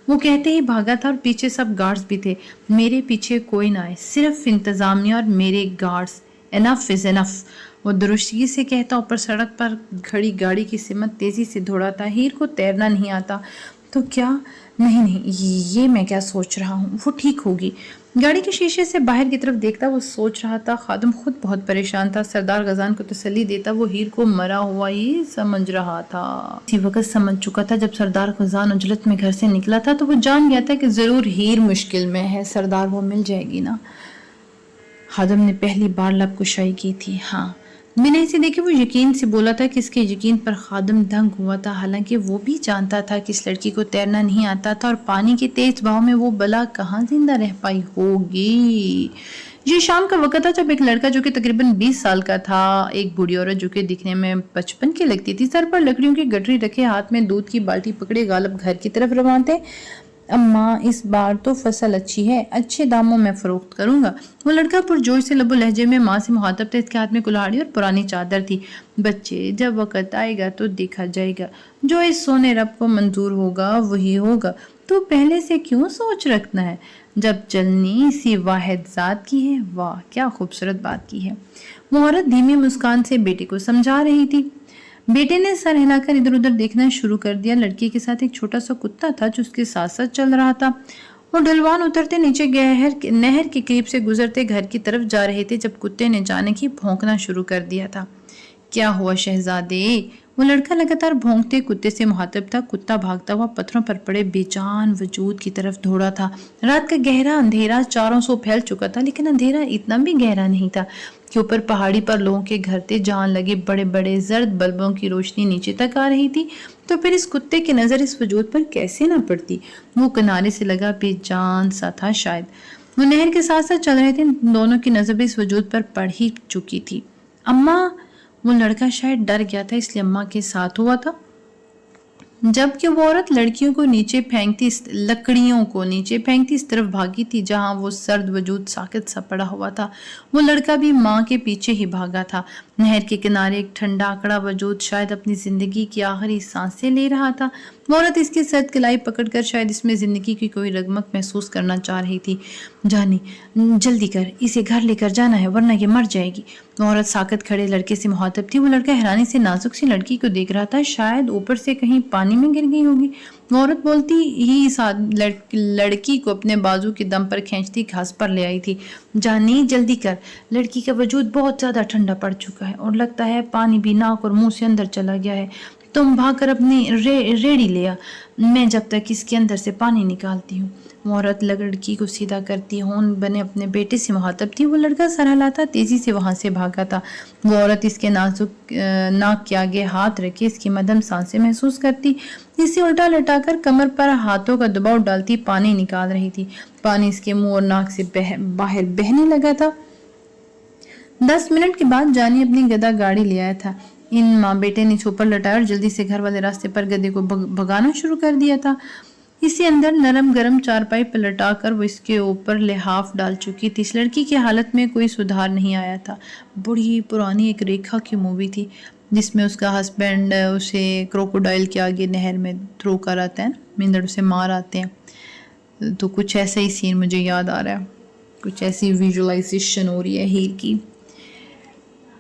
वो कहते ही भागा था, और पीछे सब गार्ड्स भी थे। मेरे पीछे कोई ना आए, सिर्फ इंतज़ामिया और मेरे गार्ड्स। Enough is enough. वो दुरुस्तगी से कहता ऊपर सड़क पर खड़ी गाड़ी की सिमत तेज़ी से दौड़ा था। हीर को तैरना नहीं आता तो क्या? नहीं, ये मैं क्या सोच रहा हूँ, वो ठीक होगी। गाड़ी के शीशे से बाहर की तरफ देखता वो सोच रहा था। खादिम खुद बहुत परेशान था। सरदार गजान को तसल्ली देता वो हीर को मरा हुआ ही समझ रहा था। इसी वक्त समझ चुका था जब सरदार गजान उजलत में घर से निकला था तो वो जान गया था कि जरूर हीर मुश्किल में है, सरदार वो मिल जाएगी ना। खादिम ने पहली बार लब कुशाई की थी। हाँ, बिना इसे देखे वो यकीन से बोला था कि इसके यकीन पर खादिम दंग हुआ था। हालांकि वो भी जानता था कि इस लड़की को तैरना नहीं आता था और पानी के तेज बहाव में वो बला कहाँ जिंदा रह पाई होगी। ये शाम का वक्त था जब एक लड़का जो कि तकरीबन 20 साल का था, एक बूढ़ी औरत जो कि दिखने में 55 की लगती थी, सर पर लकड़ियों की गठरी रखे हाथ में दूध की बाल्टी पकड़े गालब घर की तरफ रवाना थे। अम्मा, इस बार तो फसल अच्छी है, अच्छे दामों में फरोख्त करूंगा। वो लड़का पुरजोश से लबो लहजे में माँ से मुखातब था। इसके हाथ में कुल्हाड़ी और पुरानी चादर थी। बच्चे, जब वक्त आएगा तो देखा जाएगा, जो इस सोने रब को मंजूर होगा वही होगा। तो पहले से क्यों सोच रखना है, जब चलनी इसी वाहिद जात की है। वाह, क्या खूबसूरत बात की है। वो औरत धीमी मुस्कान से बेटे को समझा रही थी। बेटे ने सर हिलाकर इधर उधर देखना शुरू कर दिया। लड़की के साथ एक छोटा सा कुत्ता था जो उसके साथ साथ चल रहा था। वो ढलवान उतरते नीचे नहर के करीब से गुजरते घर की तरफ जा रहे थे जब कुत्ते ने जाने की भौंकना शुरू कर दिया था। क्या हुआ शहजादे? वो लड़का लगातार भौंकते कुत्ते से मुखातिब था। कुत्ता भागता हुआ पत्थरों पर पड़े बेजान वजूद की तरफ दौड़ा था। रात का गहरा अंधेरा चारों सौ फैल चुका था, लेकिन अंधेरा इतना भी गहरा नहीं था कि ऊपर पहाड़ी पर लोगों के घर थे जहां लगे बड़े बड़े जर्द बल्बों की रोशनी नीचे तक आ रही थी। तो फिर इस कुत्ते की नजर इस वजूद पर कैसे ना पड़ती? वो किनारे से लगा बेजान सा था शायद। वो नहर के साथ साथ चल रहे थे। दोनों की नजर भी इस वजूद पर पड़ ही चुकी थी। अम्मा, वो लड़का शायद डर गया था इसलिए अम्मा के साथ हुआ था। जबकि वो औरत लड़कियों को नीचे फेंकती लकड़ियों को नीचे फेंकती इस तरफ भागी थी जहां वो सर्द वजूद साकित सा पड़ा हुआ था। वो लड़का भी माँ के पीछे ही भागा था। नहर के किनारे एक ठंडा आकड़ा वजूद शायद अपनी जिंदगी की आखिरी सांसें ले रहा था। वो औरत इसकी सर्द कलाई पकड़कर शायद इसमें जिंदगी की कोई रगमग महसूस करना चाह रही थी। जानी, जल्दी कर, इसे घर लेकर जाना है वरना ये मर जाएगी। वो औरत साकत खड़े लड़के से मुखातिब थी। वो लड़का हैरानी से नाजुक सी लड़की को देख रहा था, शायद ऊपर से कहीं पानी में गिर गई होगी। वो औरत बोलती ही लड़की को अपने बाजू के दम पर खींचती घास पर ले आई थी। जानी, जल्दी कर, लड़की का वजूद बहुत ज्यादा ठंडा पड़ चुका है और लगता है पानी भी नाक और मुंह से अंदर चला गया है। तुम भागकर अपनी रेड़ी ले आ, मैं जब तक इसके अंदर से पानी निकालती हूँ। वो औरत लड़की को सीधा करती होन बने अपने बेटे से मुखातब थी। वो लड़का सर हिलाता तेजी से वहां से भागा था। वो औरत इसके नाजुक नाक के आगे हाथ रखे इसकी मध्यम सांसें महसूस करती, इसे उल्टा लटाकर कमर पर हाथों का दबाव डालती पानी निकाल रही थी। पानी इसके मुंह और नाक से बाहर बहने लगा था। 10 मिनट के बाद जानी अपनी गधा गाड़ी ले आया था। इन माँ बेटे ने ऊपर लटाया और जल्दी से घर वाले रास्ते पर गधे को भगाना शुरू कर दिया था। इसे अंदर नरम गरम चारपाई पर लटाकर वो इसके ऊपर लिहाफ डाल चुकी थी। इस लड़की की हालत में कोई सुधार नहीं आया था। बड़ी पुरानी एक रेखा की मूवी थी जिसमें उसका हस्बैंड उसे क्रोकोडाइल के आगे नहर में थ्रो कर आता है, मींदड़ उसे मार आते हैं। तो कुछ ऐसा ही सीन मुझे याद आ रहा है, कुछ ऐसी विजुअलाइजेशन हो रही है हीर की।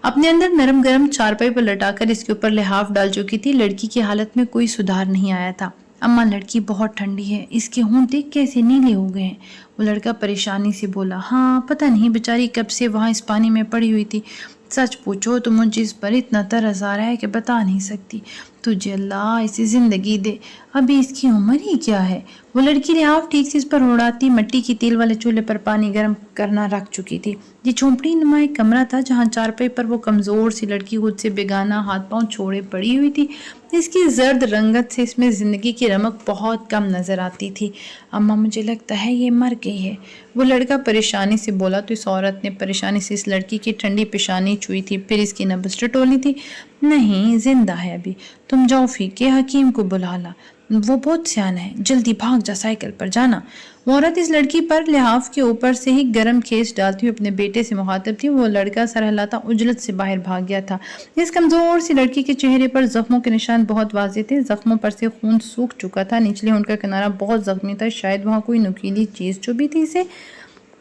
अपने अंदर नरम गरम चारपाई पर लटाकर इसके ऊपर लिहाफ डाल चुकी थी। लड़की की हालत में कोई सुधार नहीं आया था। अम्मा, लड़की बहुत ठंडी है, इसके होंठ देख कैसे नीले हो गए हैं। वो लड़का परेशानी से बोला। हाँ, पता नहीं बेचारी कब से वहां इस पानी में पड़ी हुई थी। सच पूछो तो मुझे इस पर इतना तरस आ रहा है कि बता नहीं सकती। तुझे अल्लाह इसे जिंदगी दे, अभी इसकी उम्र ही क्या है। वो लड़की लिहाफ ठीक से इस पर उड़ाती मट्टी की तेल वाले चूल्हे पर पानी गर्म करना रख चुकी थी। ये झोंपड़ी नुमा एक कमरा था जहाँ चारपाई पर वो कमजोर सी लड़की खुद से बेगाना हाथ पांव छोड़े पड़ी हुई थी। इसकी जर्द रंगत से इसमें जिंदगी की रमक बहुत कम नजर आती थी। अम्मा, मुझे लगता है ये मर गई है, वो लड़का परेशानी से बोला। तो इस औरत ने परेशानी से इस लड़की की ठंडी पेशानी छुई थी, फिर इसकी नब्ज टटोली थी। नहीं, जिंदा है अभी, तुम जाओ फीके हकीम को बुला ला, वो बहुत सियाना है, जल्दी भाग जा, साइकिल पर जाना। वो औरत इस लड़की पर लिहाफ के ऊपर से ही गर्म खेस डालती हुई अपने बेटे से मुखातिब थी। वो लड़का सर हिलाता उजलत से बाहर भाग गया था। इस कमजोर सी लड़की के चेहरे पर जख्मों के निशान बहुत वाज़ेह थे। जख्मों पर से खून सूख चुका था। निचले होंठ का किनारा बहुत जख्मी था, शायद वहाँ कोई नुकीली चीज चुभी थी इसे।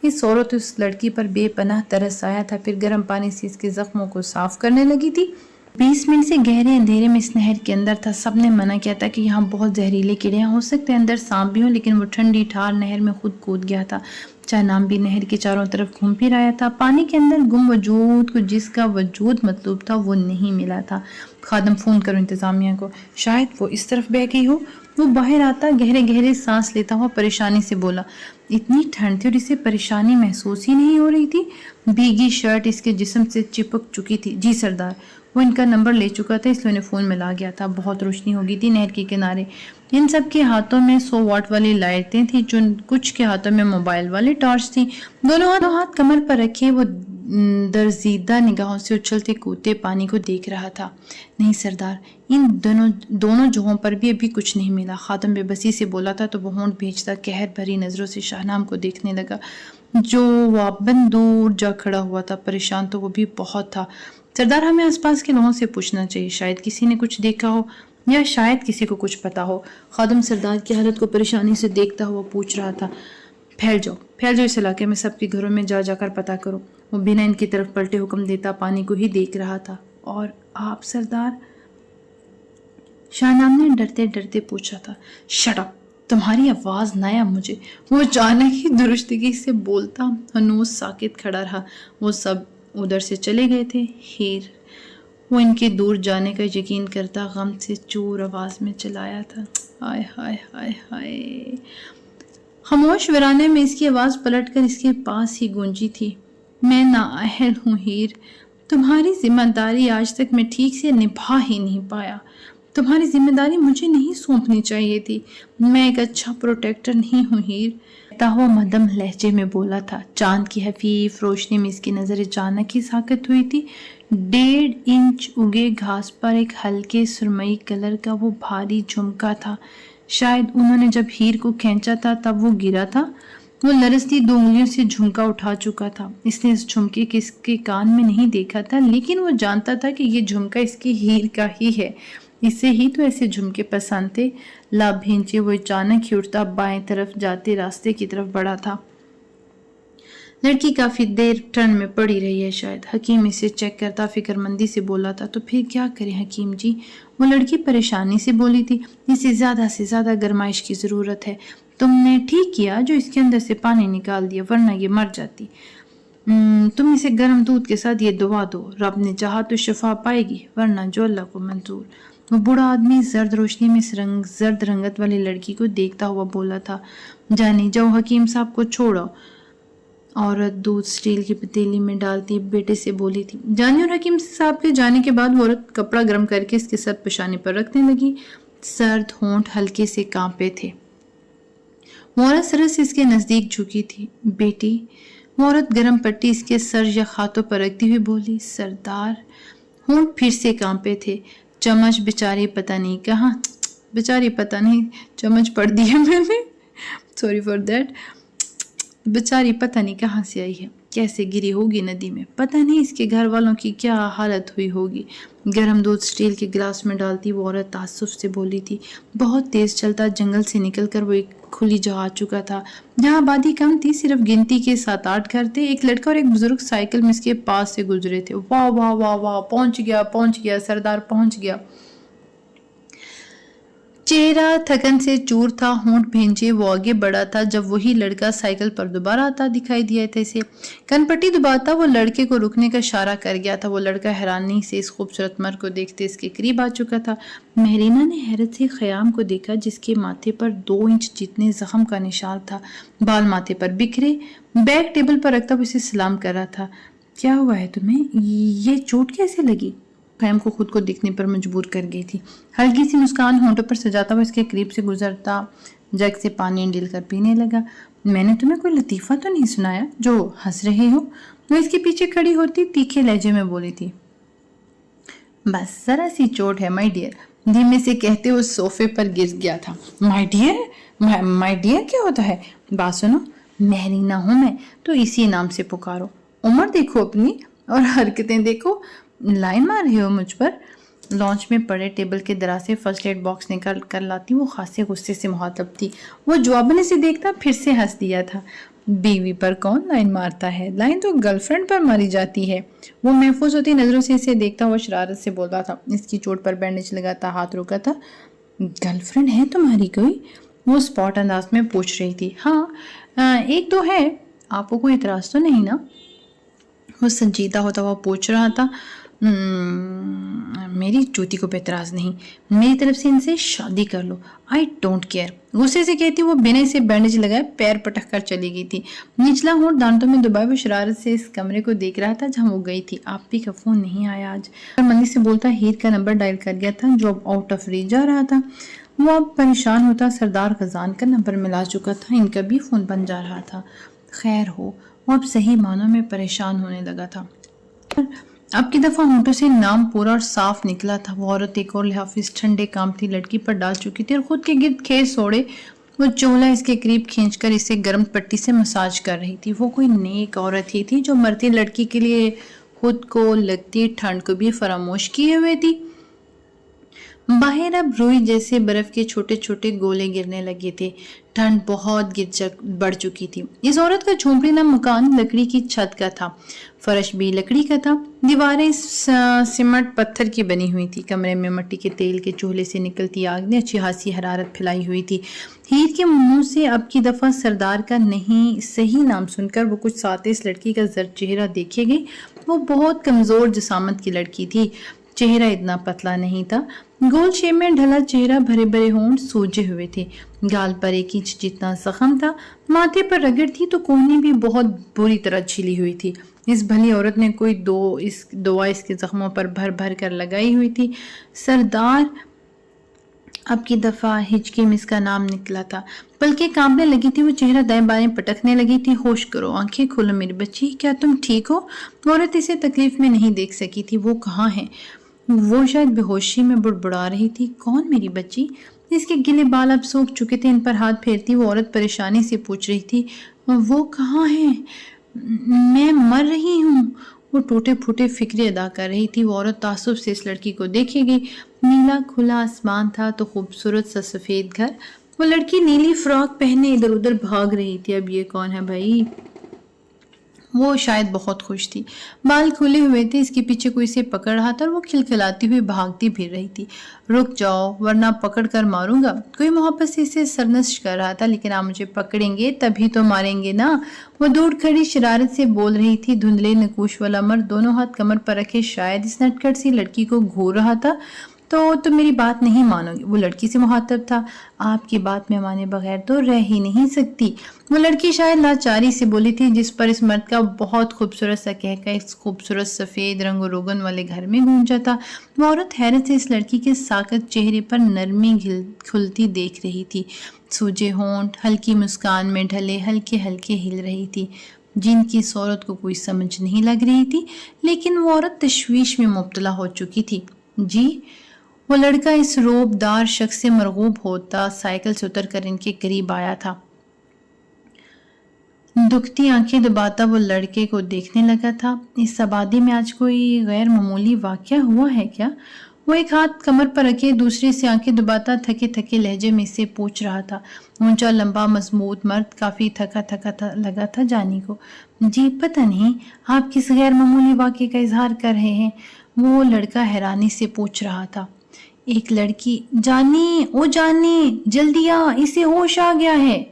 इस औरत उस लड़की पर बेपनाह तरस आया था, फिर गर्म पानी से इसके जख्मों को साफ करने लगी थी। 20 मिनट से गहरे अंधेरे में इस नहर के अंदर था। सबने मना किया था कि यहाँ बहुत जहरीले कीड़े हो सकते हैं, अंदर सांप भी हो, लेकिन वो ठंडी ठार नहर में खुद कूद गया था। चायनाम भी नहर के चारों तरफ घूम फिर आया था। पानी के अंदर गुम वजूद को जिसका वजूद मतलूब था वो नहीं मिला था। खादम फ़ोन करो इंतज़ामिया को, शायद वो इस तरफ बह गई हो। वो बाहर आता गहरे गहरे सांस लेता हुआ परेशानी से बोला। इतनी ठंड थी और इसे परेशानी महसूस ही नहीं हो रही थी। भीगी शर्ट इसके जिस्म से चिपक चुकी थी। जी सरदार। वो इनका नंबर ले चुका था इसलिए उन्हें फ़ोन मिला गया था। बहुत रोशनी हो गई थी नहर के किनारे। इन सब के हाथों में 100 वाट वाली लाइटें थी, जो कुछ के हाथों में मोबाइल वाली टॉर्च थी। दोनों हाथ कमर पर रखे वो दर्जीदा निगाहों से उछलते कूदते पानी को देख रहा था। नहीं सरदार, इन दोनों जगहों पर भी अभी कुछ नहीं मिला। खादम बेबसी से बोला था तो वो होंठ भेजता कहर भरी नजरों से शाहनाम को देखने लगा, जो वाबन दूर जा खड़ा हुआ था। परेशान तो वो भी बहुत था। सरदार, हमें आसपास के लोगों से पूछना चाहिए, शायद किसी ने कुछ देखा हो या शायद किसी को कुछ पता हो। खादम सरदार की हालत को परेशानी से देखता हुआ पूछ रहा था। फैल जाओ इस इलाके में, सबके घरों में जा जाकर पता करो। वो बिना इनकी तरफ पलटे हुक्म देता पानी को ही देख रहा था। और आप सरदार? शाहनाम ने डरते डरते पूछा था। शट अप, तुम्हारी आवाज़ ना आया मुझे। वो अचानक ही दुरुस्तगी से बोलता हनूज साकित खड़ा रहा। वो सब उधर से चले गए थे। हीर वो इनके दूर जाने का यकीन करता गम से चूर आवाज़ में चलाया था। हाय हाय हाय हाय। खामोश वीराने में इसकी आवाज़ पलटकर इसके पास ही गूंजी थी। मैं नाअहल हूँ हीर, तुम्हारी जिम्मेदारी आज तक मैं ठीक से निभा ही नहीं पाया। तुम्हारी जिम्मेदारी मुझे नहीं सौंपनी चाहिए थी। मैं एक अच्छा प्रोटेक्टर नहीं हूँ हीर, हुआ मदम लहजे में बोला था। चांद की हफीफ रोशनी में इसकी नज़र अचानक ही साकत हुई थी। 1.5 इंच उगे घास पर एक हल्के सुरमई कलर का वो भारी झुमका था। शायद उन्होंने जब हीर को खींचा था तब वो गिरा था। वो लरसती 2 उंगलियों से झुमका उठा चुका था। इसने इस झुमके के इसके कान में नहीं देखा था, लेकिन वो जानता था कि ये झुमका इसकी हीर का ही है। इसे ही तो ऐसे झुमके पसंद थे। लाभ भेंचे वो अचानक ही उठता बाएं तरफ जाते रास्ते की तरफ बढ़ा था। लड़की काफी देर टर्न में पड़ी रही है शायद। हकीम इसे चेक करता फिक्रमंदी से बोला था। तो फिर क्या करें हकीम जी? वो लड़की परेशानी से बोली थी। इसे ज्यादा से ज्यादा गरमाइश की जरूरत है। तुमने ठीक किया जो इसके अंदर से पानी निकाल दिया, वरना ये मर जाती। तुम इसे गर्म दूध के साथ ये दुआ दो, रब ने चाहा तो शफा पाएगी, वरना जो अल्लाह को मंजूर। वो बूढ़ा आदमी जर्द रोशनी में जर्द रंगत वाली लड़की को देखता हुआ बोला था। जानी जाओ, हकीम साहब को छोड़ो। औरत दूध स्टील की पतीली में डालती बेटे से बोली थी। जानी और हकीम साहब के जाने के बाद वो औरत कपड़ा गर्म करके इसके सर पेशानी पर रखने लगी। सर्द होंठ हल्के से कांपे थे। वो औरत सरस से इसके नजदीक झुकी थी। बेटी, वो औरत गर्म पट्टी इसके सर या हाथों पर रखती हुई बोली। सरदार, होंठ फिर से कांपे थे। चम्मच बेचारी पता नहीं कहाँ, बेचारी पता नहीं चम्मच पढ़ दी है मैंने, सॉरी फॉर दैट। बेचारी पता नहीं कहाँ से आई है, कैसे गिरी होगी नदी में, पता नहीं इसके घर वालों की क्या हालत हुई होगी। गर्म दूध स्टील के गिलास में डालती वो औरत तासुफ से बोली थी। बहुत तेज चलता जंगल से निकलकर वो एक खुली जगह आ चुका था जहाँ आबादी कम थी। सिर्फ गिनती के 7-8 घर थे। एक लड़का और एक बुजुर्ग साइकिल में इसके पास से गुजरे थे। वाह वाह वाह वाह, पहुंच गया सरदार, पहुंच गया। चेहरा थकन से चूर था, होंठ भेंचे वो आगे बढ़ा था जब वही लड़का साइकिल पर दोबारा आता दिखाई दिया था। इसे कनपट्टी दबाता वो लड़के को रुकने का इशारा कर गया था। वो लड़का हैरानी से इस खूबसूरत मर्द को देखते इसके करीब आ चुका था। महरीना ने हैरत से ख़याम को देखा, जिसके माथे पर 2 इंच जितने जख्म का निशान था। बाल माथे पर बिखरे, बैग टेबल पर रखता वो इसे सलाम कर रहा था। क्या हुआ है तुम्हें? ये चोट कैसे लगी? खयाम को खुद को देखने पर मजबूर कर गई थी। हल्की सी मुस्कान होंठों पर सजाता हुआ इसके करीब से गुजरता जग से पानी डिल कर पीने लगा। मैंने तुम्हें कोई लतीफ़ा तो नहीं सुनाया जो हंस रहे हो? वो इसके पीछे खड़ी होती तीखे लहजे में बोली थी। बस जरा सी चोट है माय डियर, धीमे से कहते हुए सोफे पर गिर गया था। My dear? माय डियर क्या होता है? बात सुनो, महरीना हूँ मैं, तो इसी नाम से पुकारो। उम्र देखो अपनी और हरकतें देखो, लाइन मार रही हो मुझ पर। लॉन्च में पड़े टेबल के दराज से फर्स्ट एड बॉक्स निकाल कर लाती वो खासे गुस्से से मुखातब थी। वो जवाबने से देखता फिर से हंस दिया था। बीवी पर कौन लाइन मारता है? लाइन तो गर्लफ्रेंड पर मारी जाती है। वो महफूज होती नजरों से इसे देखता हुआ शरारत से बोलता था। इसकी चोट पर बैंडेज लगाता हाथ रुका था। गर्लफ्रेंड है तुम्हारी कोई? वो स्पॉट अंदाज में पूछ रही थी। हाँ, 1-2 है। آپ کو کوئی اعتراض تو نہیں نا؟ وہ سنجیدہ ہوتا ہوا پوچھ رہا تھا۔ میری چوتی کو بھی اعتراض نہیں، میری طرف سے ان سے شادی کر لو، آئی ڈونٹ کیئر، غصے سے کہتی وہ بنا سے بینڈیج لگائے پیر پٹک کر چلی گئی تھی۔ نچلا ہونٹ دانتوں میں دبائے وہ شرارت سے اس کمرے کو دیکھ رہا تھا جہاں وہ گئی تھی۔ آپ بھی کا فون نہیں آیا آج، مندی سے بولتا ہیر کا نمبر ڈائل کر گیا تھا جو اب آؤٹ آف ریچ جا رہا تھا۔ وہ اب پریشان ہوتا، سردار خزان کا نمبر ملا چکا تھا، ان کا بھی فون بن جا رہا تھا۔ خیر ہو، وہ اب صحیح معنوں میں پریشان ہونے لگا تھا۔ اب کی دفعہ ہونٹوں سے نام پورا اور صاف نکلا تھا۔ وہ عورت ایک اور لحافظ ٹھنڈے کامتی لڑکی پر ڈال چکی تھی اور خود کے گرد کھیس اوڑے وہ چولہا اس کے قریب کھینچ کر اسے گرم پٹی سے مساج کر رہی تھی۔ وہ کوئی نیک عورت ہی تھی جو مرتی لڑکی کے لیے خود کو لگتی ٹھنڈ کو بھی فراموش کیے ہوئے تھی۔ باہر اب روئی جیسے برف کے چھوٹے چھوٹے گولے گرنے لگے تھے۔ ٹھنڈ بہت بڑھ چکی تھی۔ اس عورت کا جھونپڑی نہ مکان لکڑی کی چھت کا تھا، فرش بھی لکڑی کا تھا، دیواریں سیمنٹ پتھر کی بنی ہوئی تھی۔ کمرے میں مٹی کے تیل کے چولہے سے نکلتی آگ نے اچھی خاصی حرارت پھیلائی ہوئی تھی۔ ہیر کے منہ سے اب کی دفعہ سردار کا نہیں صحیح نام سن کر وہ کچھ ساتھ اس لڑکی کا زرد چہرہ دیکھے گئی۔ وہ بہت کمزور جسامت کی لڑکی تھی، چہرہ اتنا پتلا نہیں تھا، گول شیپ میں ڈھلا چہرہ، بھرے بھرے ہونٹ سوجے ہوئے تھے، گال پر ایک انچ جتنا زخم تھا، ماتھے پر رگڑ تھی تو کوہنی بھی بہت بری طرح چھلی ہوئی تھی۔ اس بھلی عورت نے کوئی دوا اس کے زخموں پر بھر بھر کر لگائی ہوئی تھی۔ سردار اب کی دفعہ ہچکی میں اس کا نام نکلا تھا، پلکیں کانپنے لگی تھی، وہ چہرہ دائیں بائیں پٹکنے لگی تھی۔ ہوش کرو، آنکھیں کھولو میری بچی، کیا تم ٹھیک ہو؟ عورت اسے تکلیف میں نہیں دیکھ سکی تھی۔ وہ کہاں ہے؟ وہ شاید بے ہوشی میں بڑبڑا رہی تھی۔ کون میری بچی؟ اس کے گلے بال اب سوکھ چکے تھے، ان پر ہاتھ پھیرتی وہ عورت پریشانی سے پوچھ رہی تھی، وہ کہاں ہے؟ میں مر رہی ہوں۔ وہ ٹوٹے پھوٹے فکرے ادا کر رہی تھی۔ وہ عورت تعصب سے اس لڑکی کو دیکھے گئی۔ نیلا کھلا آسمان تھا تو خوبصورت سا سفید گھر۔ وہ لڑکی نیلی فراک پہنے ادھر ادھر بھاگ رہی تھی۔ اب یہ کون ہے بھائی؟ وہ شاید بہت خوش تھی، بال کھلے ہوئے تھے، اس کے پیچھے کوئی اسے پکڑ رہا تھا اور وہ کھلکھلاتی ہوئی بھاگتی پھر رہی تھی۔ رک جاؤ ورنہ پکڑ کر ماروں گا۔ کوئی محبت سے اسے سرنشٹ کر رہا تھا، لیکن آپ مجھے پکڑیں گے تبھی تو ماریں گے نا۔ وہ دور کھڑی شرارت سے بول رہی تھی۔ دھندلے نقوش والا مرد دونوں ہاتھ کمر پر رکھے شاید اس نٹکھٹ سی لڑکی کو گھور رہا تھا۔ تو میری بات نہیں مانو گی؟ وہ لڑکی سے مخاطب تھا۔ آپ کی بات میں مانے بغیر تو رہ ہی نہیں سکتی، وہ لڑکی شاید لاچاری سے بولی تھی، جس پر اس مرد کا بہت خوبصورت سا کہکہ اس خوبصورت سفید رنگ و روغن والے گھر میں گونجا تھا۔ وہ عورت حیرت سے اس لڑکی کے ساکت چہرے پر نرمی کھلتی دیکھ رہی تھی۔ سوجے ہونٹ ہلکی مسکان میں ڈھلے ہلکے ہلکے ہل رہی تھی، جن کی اس عورت کو کوئی سمجھ نہیں لگ رہی تھی، لیکن وہ عورت تشویش میں مبتلا ہو چکی تھی۔ جی؟ وہ لڑکا اس روب دار شخص سے مرغوب ہوتا سائیکل سے اتر کر ان کے قریب آیا تھا۔ دکھتی آنکھیں دباتا وہ لڑکے کو دیکھنے لگا تھا۔ اس آبادی میں آج کوئی غیر معمولی واقعہ ہوا ہے کیا؟ وہ ایک ہاتھ کمر پر رکھے دوسرے سے آنکھیں دباتا تھکے تھکے لہجے میں اسے پوچھ رہا تھا۔ اونچا لمبا مضبوط مرد کافی تھکا تھکا لگا تھا جانی کو۔ جی پتہ نہیں، آپ کس غیر معمولی واقعے کا اظہار کر رہے ہیں؟ وہ لڑکا حیرانی سے پوچھ رہا تھا۔ ایک لڑکی، جانی، او جانی جلدی آ، اسے ہوش آ گیا ہے۔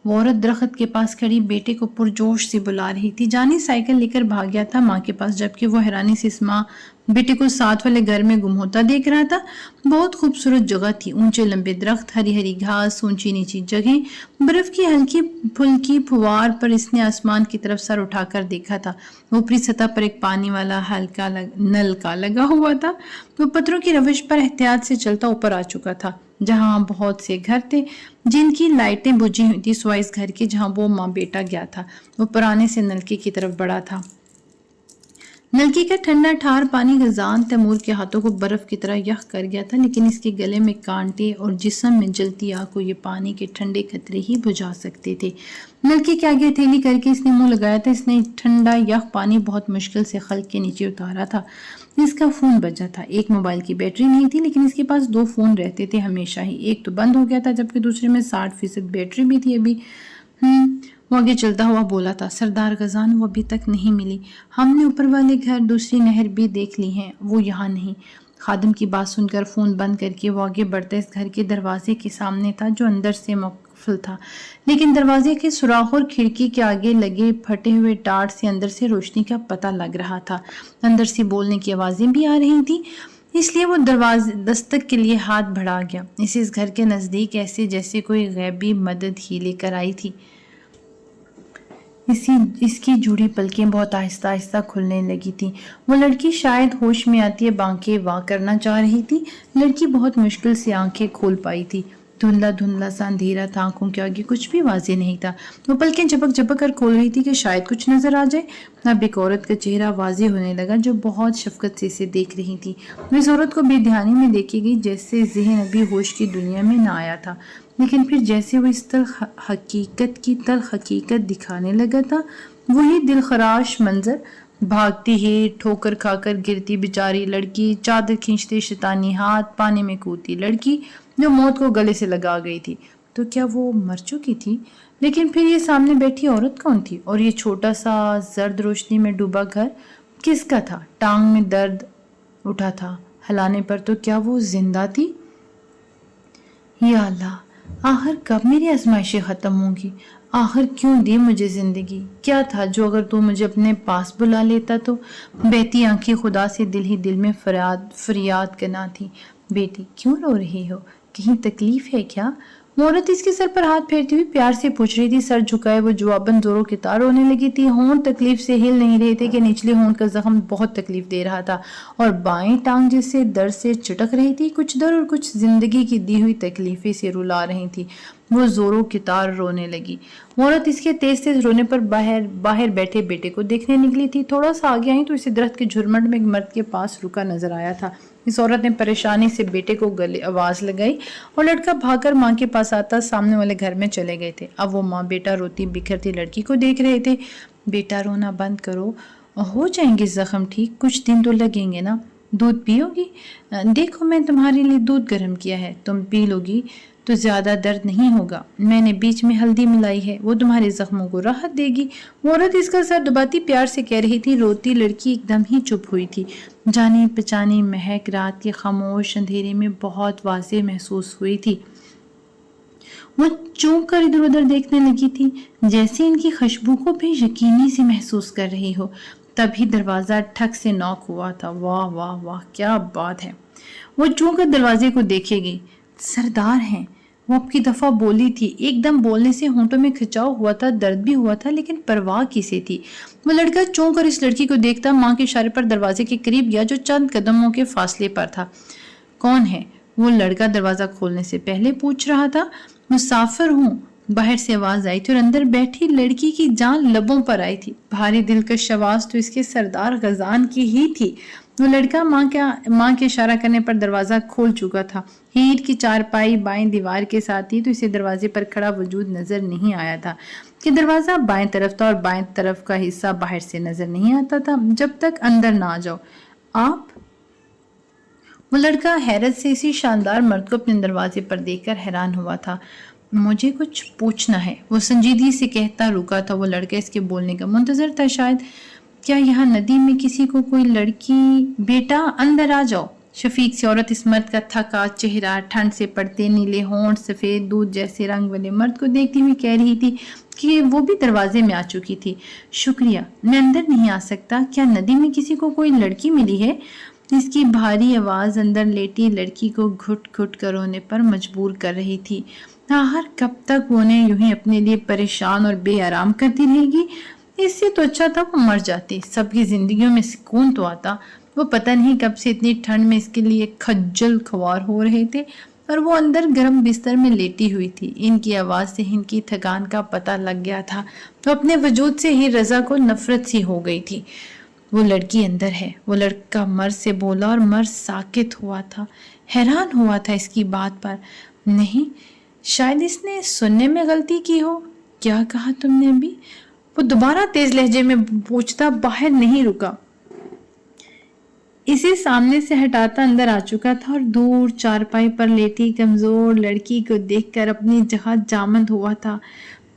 وہ عورت درخت کے پاس کھڑی بیٹے کو پرجوش سے بلا رہی تھی۔ جانی سائیکل لے کر بھاگ گیا تھا ماں کے پاس، جبکہ وہ حیرانی سے اس ماں بیٹے کو ساتھ والے گھر میں گم ہوتا دیکھ رہا تھا۔ بہت خوبصورت جگہ تھی، اونچے لمبے درخت، ہری ہری گھاس، اونچی نیچی جگہیں، برف کی ہلکی پھلکی پھوار پر اس نے آسمان کی طرف سر اٹھا کر دیکھا تھا۔ اوپری سطح پر ایک پانی والا ہلکا نل کا لگا ہوا تھا۔ وہ پتھروں کی روش پر احتیاط سے چلتا اوپر آ چکا تھا، جہاں بہت سے گھر تھے جن کی لائٹیں بجھی ہوئی تھی، سوائے اس گھر کے جہاں وہ ماں بیٹا گیا تھا۔ وہ پرانے سے نلکے کی طرف بڑھا تھا۔ نلکی کا ٹھنڈا ٹھار پانی غزان تیمور کے ہاتھوں کو برف کی طرح یخ کر گیا تھا، لیکن اس کے گلے میں کانٹے اور جسم میں جلتی آگ کو یہ پانی کے ٹھنڈے قطرے ہی بجھا سکتے تھے۔ نلکی کے آگے ہتھیلی کر کے اس نے منہ لگایا تھا۔ اس نے ٹھنڈا یخ پانی بہت مشکل سے خلق کے نیچے اتارا تھا۔ اس کا فون بجا تھا۔ ایک موبائل کی بیٹری نہیں تھی، لیکن اس کے پاس 2 فون رہتے تھے ہمیشہ ہی۔ ایک تو بند ہو گیا تھا، جبکہ دوسرے میں 60% بیٹری بھی تھی ابھی۔ وہ آگے چلتا ہوا بولا تھا، سردار غزان وہ ابھی تک نہیں ملی۔ ہم نے اوپر والے گھر، دوسری نہر بھی دیکھ لی ہیں، وہ یہاں نہیں۔ خادم کی بات سن کر فون بند کر کے وہ آگے بڑھتا اس گھر کے دروازے کے سامنے تھا، جو اندر سے मुस्तफिल था, लेकिन दरवाजे के सुराख और खिड़की के आगे लगे फटे हुए टाट से अंदर से रोशनी का पता लग रहा था। अंदर से बोलने की आवाजें भी आ रही थी, इसलिए वो दरवाजे दस्तक के लिए हाथ बढ़ा गया। इस घर के नज़दीक ऐसे जैसे कोई गैबी मदद ही लेकर आई थी। इसकी जुड़ी पलकें बहुत आहिस्ता आहिस्ता खुलने लगी थी। वो लड़की शायद होश में आती है बांकें वां करना चाह रही थी। लड़की बहुत मुश्किल से आंखें खोल पाई थी। धुंधला धुंधला सा अंधेरा था, आंखों के आगे कुछ भी वाजे नहीं था। वो पलकें झपक झपक कर खोल रही थी कि शायद कुछ नजर आ जाए। अब एक औरत का चेहरा वाजे होने लगा जो बहुत शफकत से इसे देख रही थी। वो इस औरत को बेध्यानी में देखी गई, जैसे जहन अभी होश की दुनिया में ना आया था, लेकिन फिर जैसे वो इस तल्ख हकीकत दिखाने लगा था। वही दिलखराश मंजर, भागती है, ठोकर खाकर गिरती बेचारी लड़की, चादर खींचते शैतानी हाथ, पानी में कूदती लड़की जो मौत को गले से लगा गई थी। तो क्या वो मर चुकी थी? लेकिन फिर ये सामने बैठी औरत कौन थी? और ये छोटा सा जर्द रोशनी में डूबा घर किसका था? टांग में दर्द उठा था हिलाने पर, तो क्या वो जिंदा थी? या अल्लाह, आखिर कब मेरी आजमाइशें खत्म होंगी? आखिर क्यों दी मुझे जिंदगी? क्या था जो अगर तू मुझे अपने पास बुला लेता तो? बहती आंखें खुदा से दिल ही दिल में फरियाद करना थी। बेटी क्यों रो रही हो? कहीं तकलीफ है क्या? वो औरत इसके सर पर हाथ फेरती हुई प्यार से पूछ रही थी। सर झुकाए वो जवाबन जोरों की तार रोने लगी थी। होंठ तकलीफ से हिल नहीं रहे थे कि निचले होंठ का जख्म बहुत तकलीफ दे रहा था, और बाएं टांग जिससे दर्द से चटक रही थी। कुछ दर्द और कुछ जिंदगी की दी हुई तकलीफें से रुला रही थी। वो जोरों की तार रोने लगी। वो औरत इसके तेज तेज रोने पर बाहर बैठे बेटे को देखने निकली थी। थोड़ा सा आगे आई तो इसे दरख्त के झुरमुट में एक मर्द के पास रुका नजर आया था। इस औरत ने परेशानी से बेटे को गले आवाज लगाई और लड़का भागकर माँ के पास आता सामने वाले घर में चले गए थे। अब वो माँ बेटा रोती बिखरती लड़की को देख रहे थे। बेटा रोना बंद करो, हो जाएंगे जख्म ठीक, कुछ दिन तो लगेंगे ना। दूध पियोगी? देखो मैं तुम्हारे लिए दूध गर्म किया है, तुम पी लोगी तो ज्यादा दर्द नहीं होगा। मैंने बीच में हल्दी मिलाई है, वो तुम्हारे जख्मों को राहत देगी। वो औरत इसका सर दबाती प्यार से कह रही थी। रोती लड़की एकदम ही चुप हुई थी। जानी पहचानी महक रात के खामोश अंधेरे में बहुत वाज़ेह महसूस हुई थी। वो चौंक कर इधर उधर देखने लगी थी, जैसे इनकी खुशबू को भी यकीनी से महसूस कर रही हो। तभी दरवाजा ठक से नॉक हुआ था। वाह वाह वाह, क्या बात है। वो चौंक कर दरवाजे को देखेगी। सरदार हैं। वो अब की दफा बोली थी। एकदम बोलने से होंठों में खिंचाव हुआ था, दर्द भी हुआ था, लेकिन परवाह किसे थी। वो लड़का चौंक कर इस लड़की को देखता माँ के इशारे पर दरवाजे के करीब गया जो चंद कदमों के फासले पर था। कौन है? वो लड़का दरवाजा खोलने से पहले पूछ रहा था। मुसाफिर हूँ, बाहर से आवाज आई थी और अंदर बैठी लड़की की जान लबों पर आई थी। भारी दिलकश आवाज तो इसके सरदार गजान की ही थी। वो लड़का माँ के इशारा करने पर दरवाजा खोल चुका था। ईंट की चारपाई बाएं दीवार के साथ ही तो इसे दरवाजे पर खड़ा वजूद नजर नहीं आया था कि दरवाजा बाएं तरफ था और बाएं तरफ का हिस्सा बाहर से नजर नहीं आता था जब तक अंदर ना आ जाओ। आप? वो लड़का हैरत से इसी शानदार मर्द को अपने दरवाजे पर देखकर हैरान हुआ था। मुझे कुछ पूछना है, वो संजीदगी से कहता रुका था। वो लड़का इसके बोलने का मुंतजर था शायद। क्या यहाँ नदी में किसी को कोई लड़की? बेटा अंदर आ जाओ। शफीक सी औरत इस मर्द का थका चेहरा, ठंड से पड़ते नीले होंठ, सफेद दूध जैसे रंग वाले मर्द को देखती हुई कह रही थी कि वो भी दरवाजे में आ चुकी थी। शुक्रिया, मैं अंदर नहीं आ सकता। क्या नदी में किसी को कोई लड़की मिली है? इसकी भारी आवाज अंदर लेटी लड़की को घुट घुट कर रोने पर मजबूर कर रही थी। आखिर कब तक वो उन्हें यूं ही अपने लिए परेशान और बेआराम करती रहेगी? इससे तो अच्छा था वो मर जाती, सबकी जिंदगियों में सुकून तो आता। वो पता नहीं कब से इतनी ठंड में इसके लिए खज्जल खवार हो रहे थे और वो अंदर गर्म बिस्तर में लेटी हुई थी। इनकी आवाज से इनकी थकान का पता लग गया था। तो अपने वजूद से ही रजा को नफरत सी हो गई थी। वो लड़की अंदर है, वो लड़का मर्द से बोला और मर्द साकित हुआ था, हैरान हुआ था इसकी बात पर। नहीं, शायद इसने सुनने में गलती की हो। क्या कहा तुमने अभी? वो दोबारा तेज लहजे में पूछता, बाहर नहीं रुका। इसे सामने से हटाता अंदर आ चुका था और दूर चारपाई पर लेटी कमजोर लड़की को देखकर अपनी जगह जामंद हुआ था।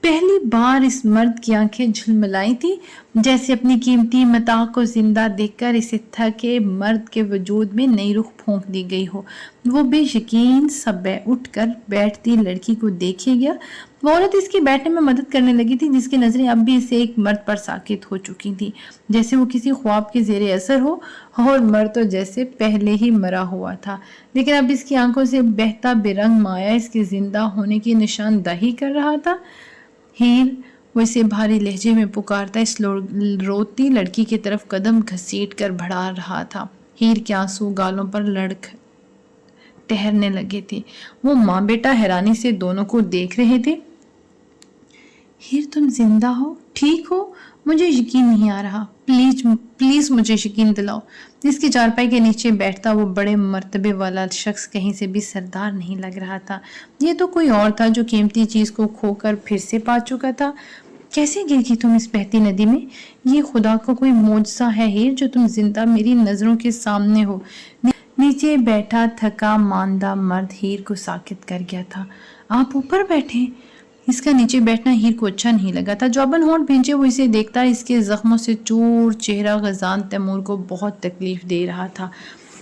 पहली बार इस मर्द की आंखें झिलमिलाई थी, जैसे अपनी कीमती मता को जिंदा देखकर इसे थके मर्द के वजूद में नई रूह फूंक दी गई हो। वो बेयकीन सबे उठकर बैठती लड़की को देखे गया। वो औरत इसकी बैठने में मदद करने लगी थी, जिसकी नजरें अब भी इसे एक मर्द पर साकित हो चुकी थी, जैसे वो किसी ख्वाब के जेरे असर हो, और मर्द तो जैसे पहले ही मरा हुआ था, लेकिन अब इसकी आंखों से बहता बेरंग माया इसके जिंदा होने की निशानदही कर रहा था। हीर, वो इसे भारी लहजे में पुकारता इस रोती लड़की की तरफ कदम घसीट कर बढ़ा रहा था। हीर के आंसू गालों पर लड़क ठहरने लगे थे। वो माँ बेटा हैरानी से दोनों को देख रहे थे। हीर, तुम जिंदा हो, ठीक हो? मुझे यकीन नहीं आ रहा, प्लीज प्लीज मुझे यकीन दिलाओ। इसकी चारपाई के नीचे बैठता वो बड़े मर्तबे वाला शख्स कहीं से भी सरदार नहीं लग रहा था। ये तो कोई और था जो कीमती चीज को खोकर फिर से पा चुका था। कैसे गिर गई तुम इस बहती नदी में? ये खुदा का कोई मौजज़ा है हीर, जो तुम जिंदा मेरी नजरों के सामने हो। नीचे बैठा थका मांदा मर्द हीर को साकित कर गया था। आप ऊपर बैठे? इसका नीचे बैठना हीर को अच्छा नहीं लगा था। जौबन होंठ भींचे वो इसे देखता, इसके जख्मों से चूर चेहरा गजान तैमूर को बहुत तकलीफ दे रहा था।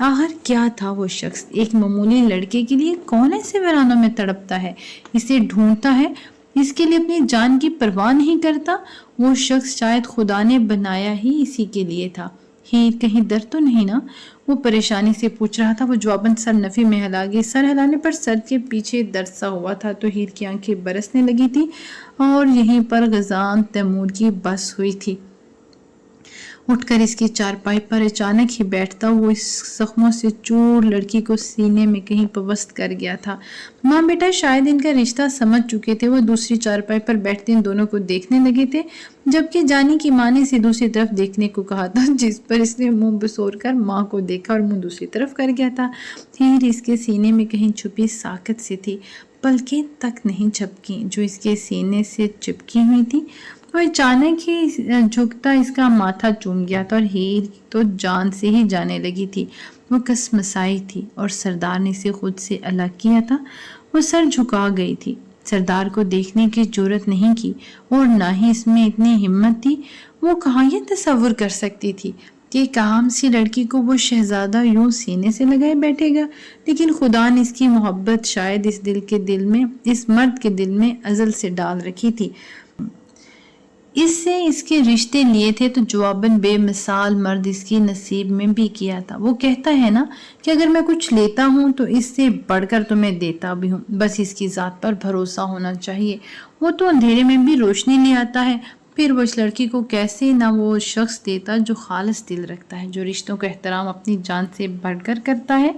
आखिर क्या था वो शख्स? एक मामूली लड़के के लिए कौन ऐसे वीरानों में तड़पता है, इसे ढूंढता है, इसके लिए अपनी जान की परवाह नहीं करता? वो शख्स शायद खुदा ने बनाया ही इसी के लिए था। हीर, कहीं दर्द तो नहीं ना? वो परेशानी से पूछ रहा था। वो जवाबन सर नफी में हिला गई। सर हिलाने पर सर के पीछे दर्द सा हुआ था तो हीर की आंखें बरसने लगी थी और यहीं पर गजान तैमूर की बस हुई थी। उठकर इसकी चारपाई पर अचानक ही बैठता वो इस जख्मों से चूर लड़की को सीने में कहीं पवस्त कर गया था। माँ बेटा शायद इनका रिश्ता समझ चुके थे। वो दूसरी चारपाई पर बैठते इन दोनों को देखने लगे थे, जबकि जानी की माँ ने इसे दूसरी तरफ देखने को कहा था, जिस पर इसने मुंह बसोर कर माँ को देखा और मुंह दूसरी तरफ कर गया था। हीर इसके सीने में कहीं छुपी साकत सी थी, पलकें तक नहीं झपकी जो इसके सीने से चिपकी हुई थी। वो अचानक ही झुकता इसका माथा चूम गया था और हीर तो जान से ही जाने लगी थी। वो कसमसाई थी और सरदार ने इसे खुद से अलग किया था। वो सर झुका गई थी, सरदार को देखने की जुर्रत नहीं की और ना ही इसमें इतनी हिम्मत थी। वो कहाँ ये तसव्वुर कर सकती थी कि काम सी लड़की को वो शहजादा यूं सीने से लगाए बैठेगा, लेकिन खुदा ने इसकी मोहब्बत शायद इस मर्द के दिल में अजल से डाल रखी थी। इससे इसके रिश्ते लिए थे तो जवाबन बेमिसाल मर्द इसकी नसीब में भी किया था। वो कहता है ना कि अगर मैं कुछ लेता हूँ तो इससे बढ़कर तो मैं देता भी हूँ, बस इसकी ज़ात पर भरोसा होना चाहिए। वो तो अंधेरे में भी रोशनी ले आता है। फिर वो इस लड़की को कैसे ना वो शख्स देता जो खालिस दिल रखता है, जो रिश्तों का एहतराम अपनी जान से बढ़कर करता है।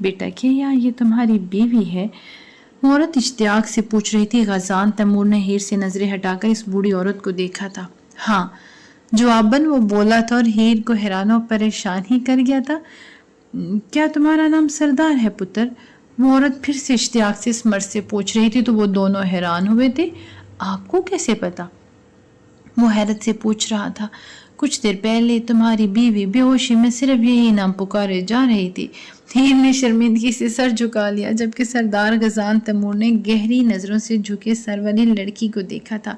बेटा क्या ये तुम्हारी बीवी है? औरत इश्तियाक से पूछ रही थी। गजान तैमूर ने हीर से नजरें हटाकर इस बूढ़ी औरत को देखा था। हाँ, जवाबन वो बोला था और हीर को हैरान और परेशान ही कर गया था। क्या तुम्हारा नाम सरदार है पुत्र? वो औरत फिर से इश्तियाक से इस मर्द से पूछ रही थी तो वो दोनों हैरान हुए थे। आपको कैसे पता? वो हैरत से पूछ रहा था। कुछ देर पहले तुम्हारी बीवी बेहोशी में सिर्फ यही नाम पुकारे जा रही थी। हीर ने शर्मिंदगी से सर झुका लिया, जबकि सरदार गजान तैमूर ने गहरी नजरों से झुके सर वाली लड़की को देखा था।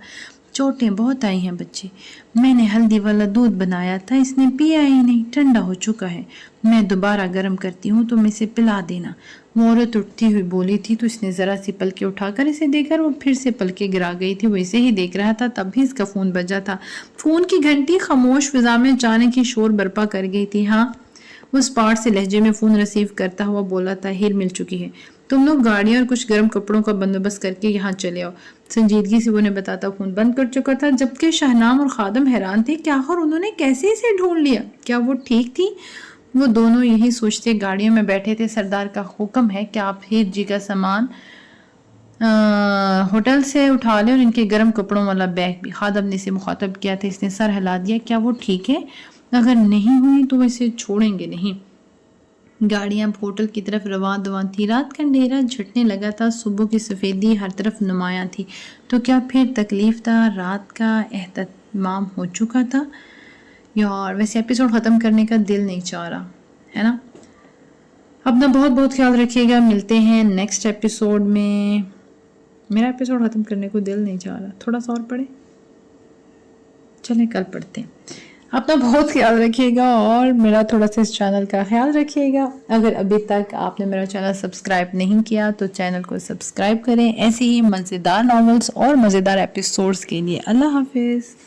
चोटें बहुत आई हैं बच्चे, मैंने हल्दी वाला दूध बनाया था, इसने पिया ही नहीं, ठंडा हो चुका है। मैं दोबारा गर्म करती हूँ, तुम इसे पिला देना। वो औरत उठती हुई बोली थी तो इसने जरा सी पलके उठाकर इसे देखकर वो फिर से पलके गिरा गई थी। वो इसे ही देख रहा था, तब भी इसका फोन बजा था। फोन की घंटी खामोश फिजा में जाने की शोर बर्पा कर गई थी। हाँ, उस पार्ट से लहजे में फोन रिसीव करता हुआ बोला था, हीर मिल चुकी है, तुम लोग गाड़ियां और कुछ गर्म कपड़ों का बंदोबस्त करके यहाँ चले आओ। संजीदगी से वो ने बताता फोन बंद कर चुका था, जबकि शहनाम और खादम हैरान थे कि आखिर उन्होंने कैसे इसे ढूंढ लिया। क्या वो ठीक थी? वो दोनों यही सोचते गाड़ियों में बैठे थे। सरदार का हुक्म है कि आप हीर जी का सामान होटल से उठा लें और इनके गर्म कपड़ों वाला बैग भी। खादम ने इसे मुखातब किया था, इसने सर हिला दिया। क्या वो ठीक है? अगर नहीं हुई तो इसे छोड़ेंगे नहीं। गाड़ियां होटल की तरफ रवां थी। रात का अंधेरा झटने लगा था, सुबह की सफ़ेदी हर तरफ नुमायां थी। तो क्या फिर तकलीफ था? रात का एहतमाम हो चुका था यार। वैसे एपिसोड ख़त्म करने का दिल नहीं चाह रहा है ना। अपना बहुत बहुत ख्याल रखिएगा, मिलते हैं नेक्स्ट एपिसोड में। میرا ایپیسوڈ ختم کرنے کو دل نہیں چاہ رہا، تھوڑا سا اور پڑھیں، چلیں کل پڑھتے ہیں۔ اپنا بہت خیال رکھیے گا اور میرا تھوڑا سا اس چینل کا خیال رکھیے گا۔ اگر ابھی تک آپ نے میرا چینل سبسکرائب نہیں کیا تو چینل کو سبسکرائب کریں، ایسی ہی مزیدار ناولز اور مزیدار ایپیسوڈز کے لیے۔ اللہ حافظ۔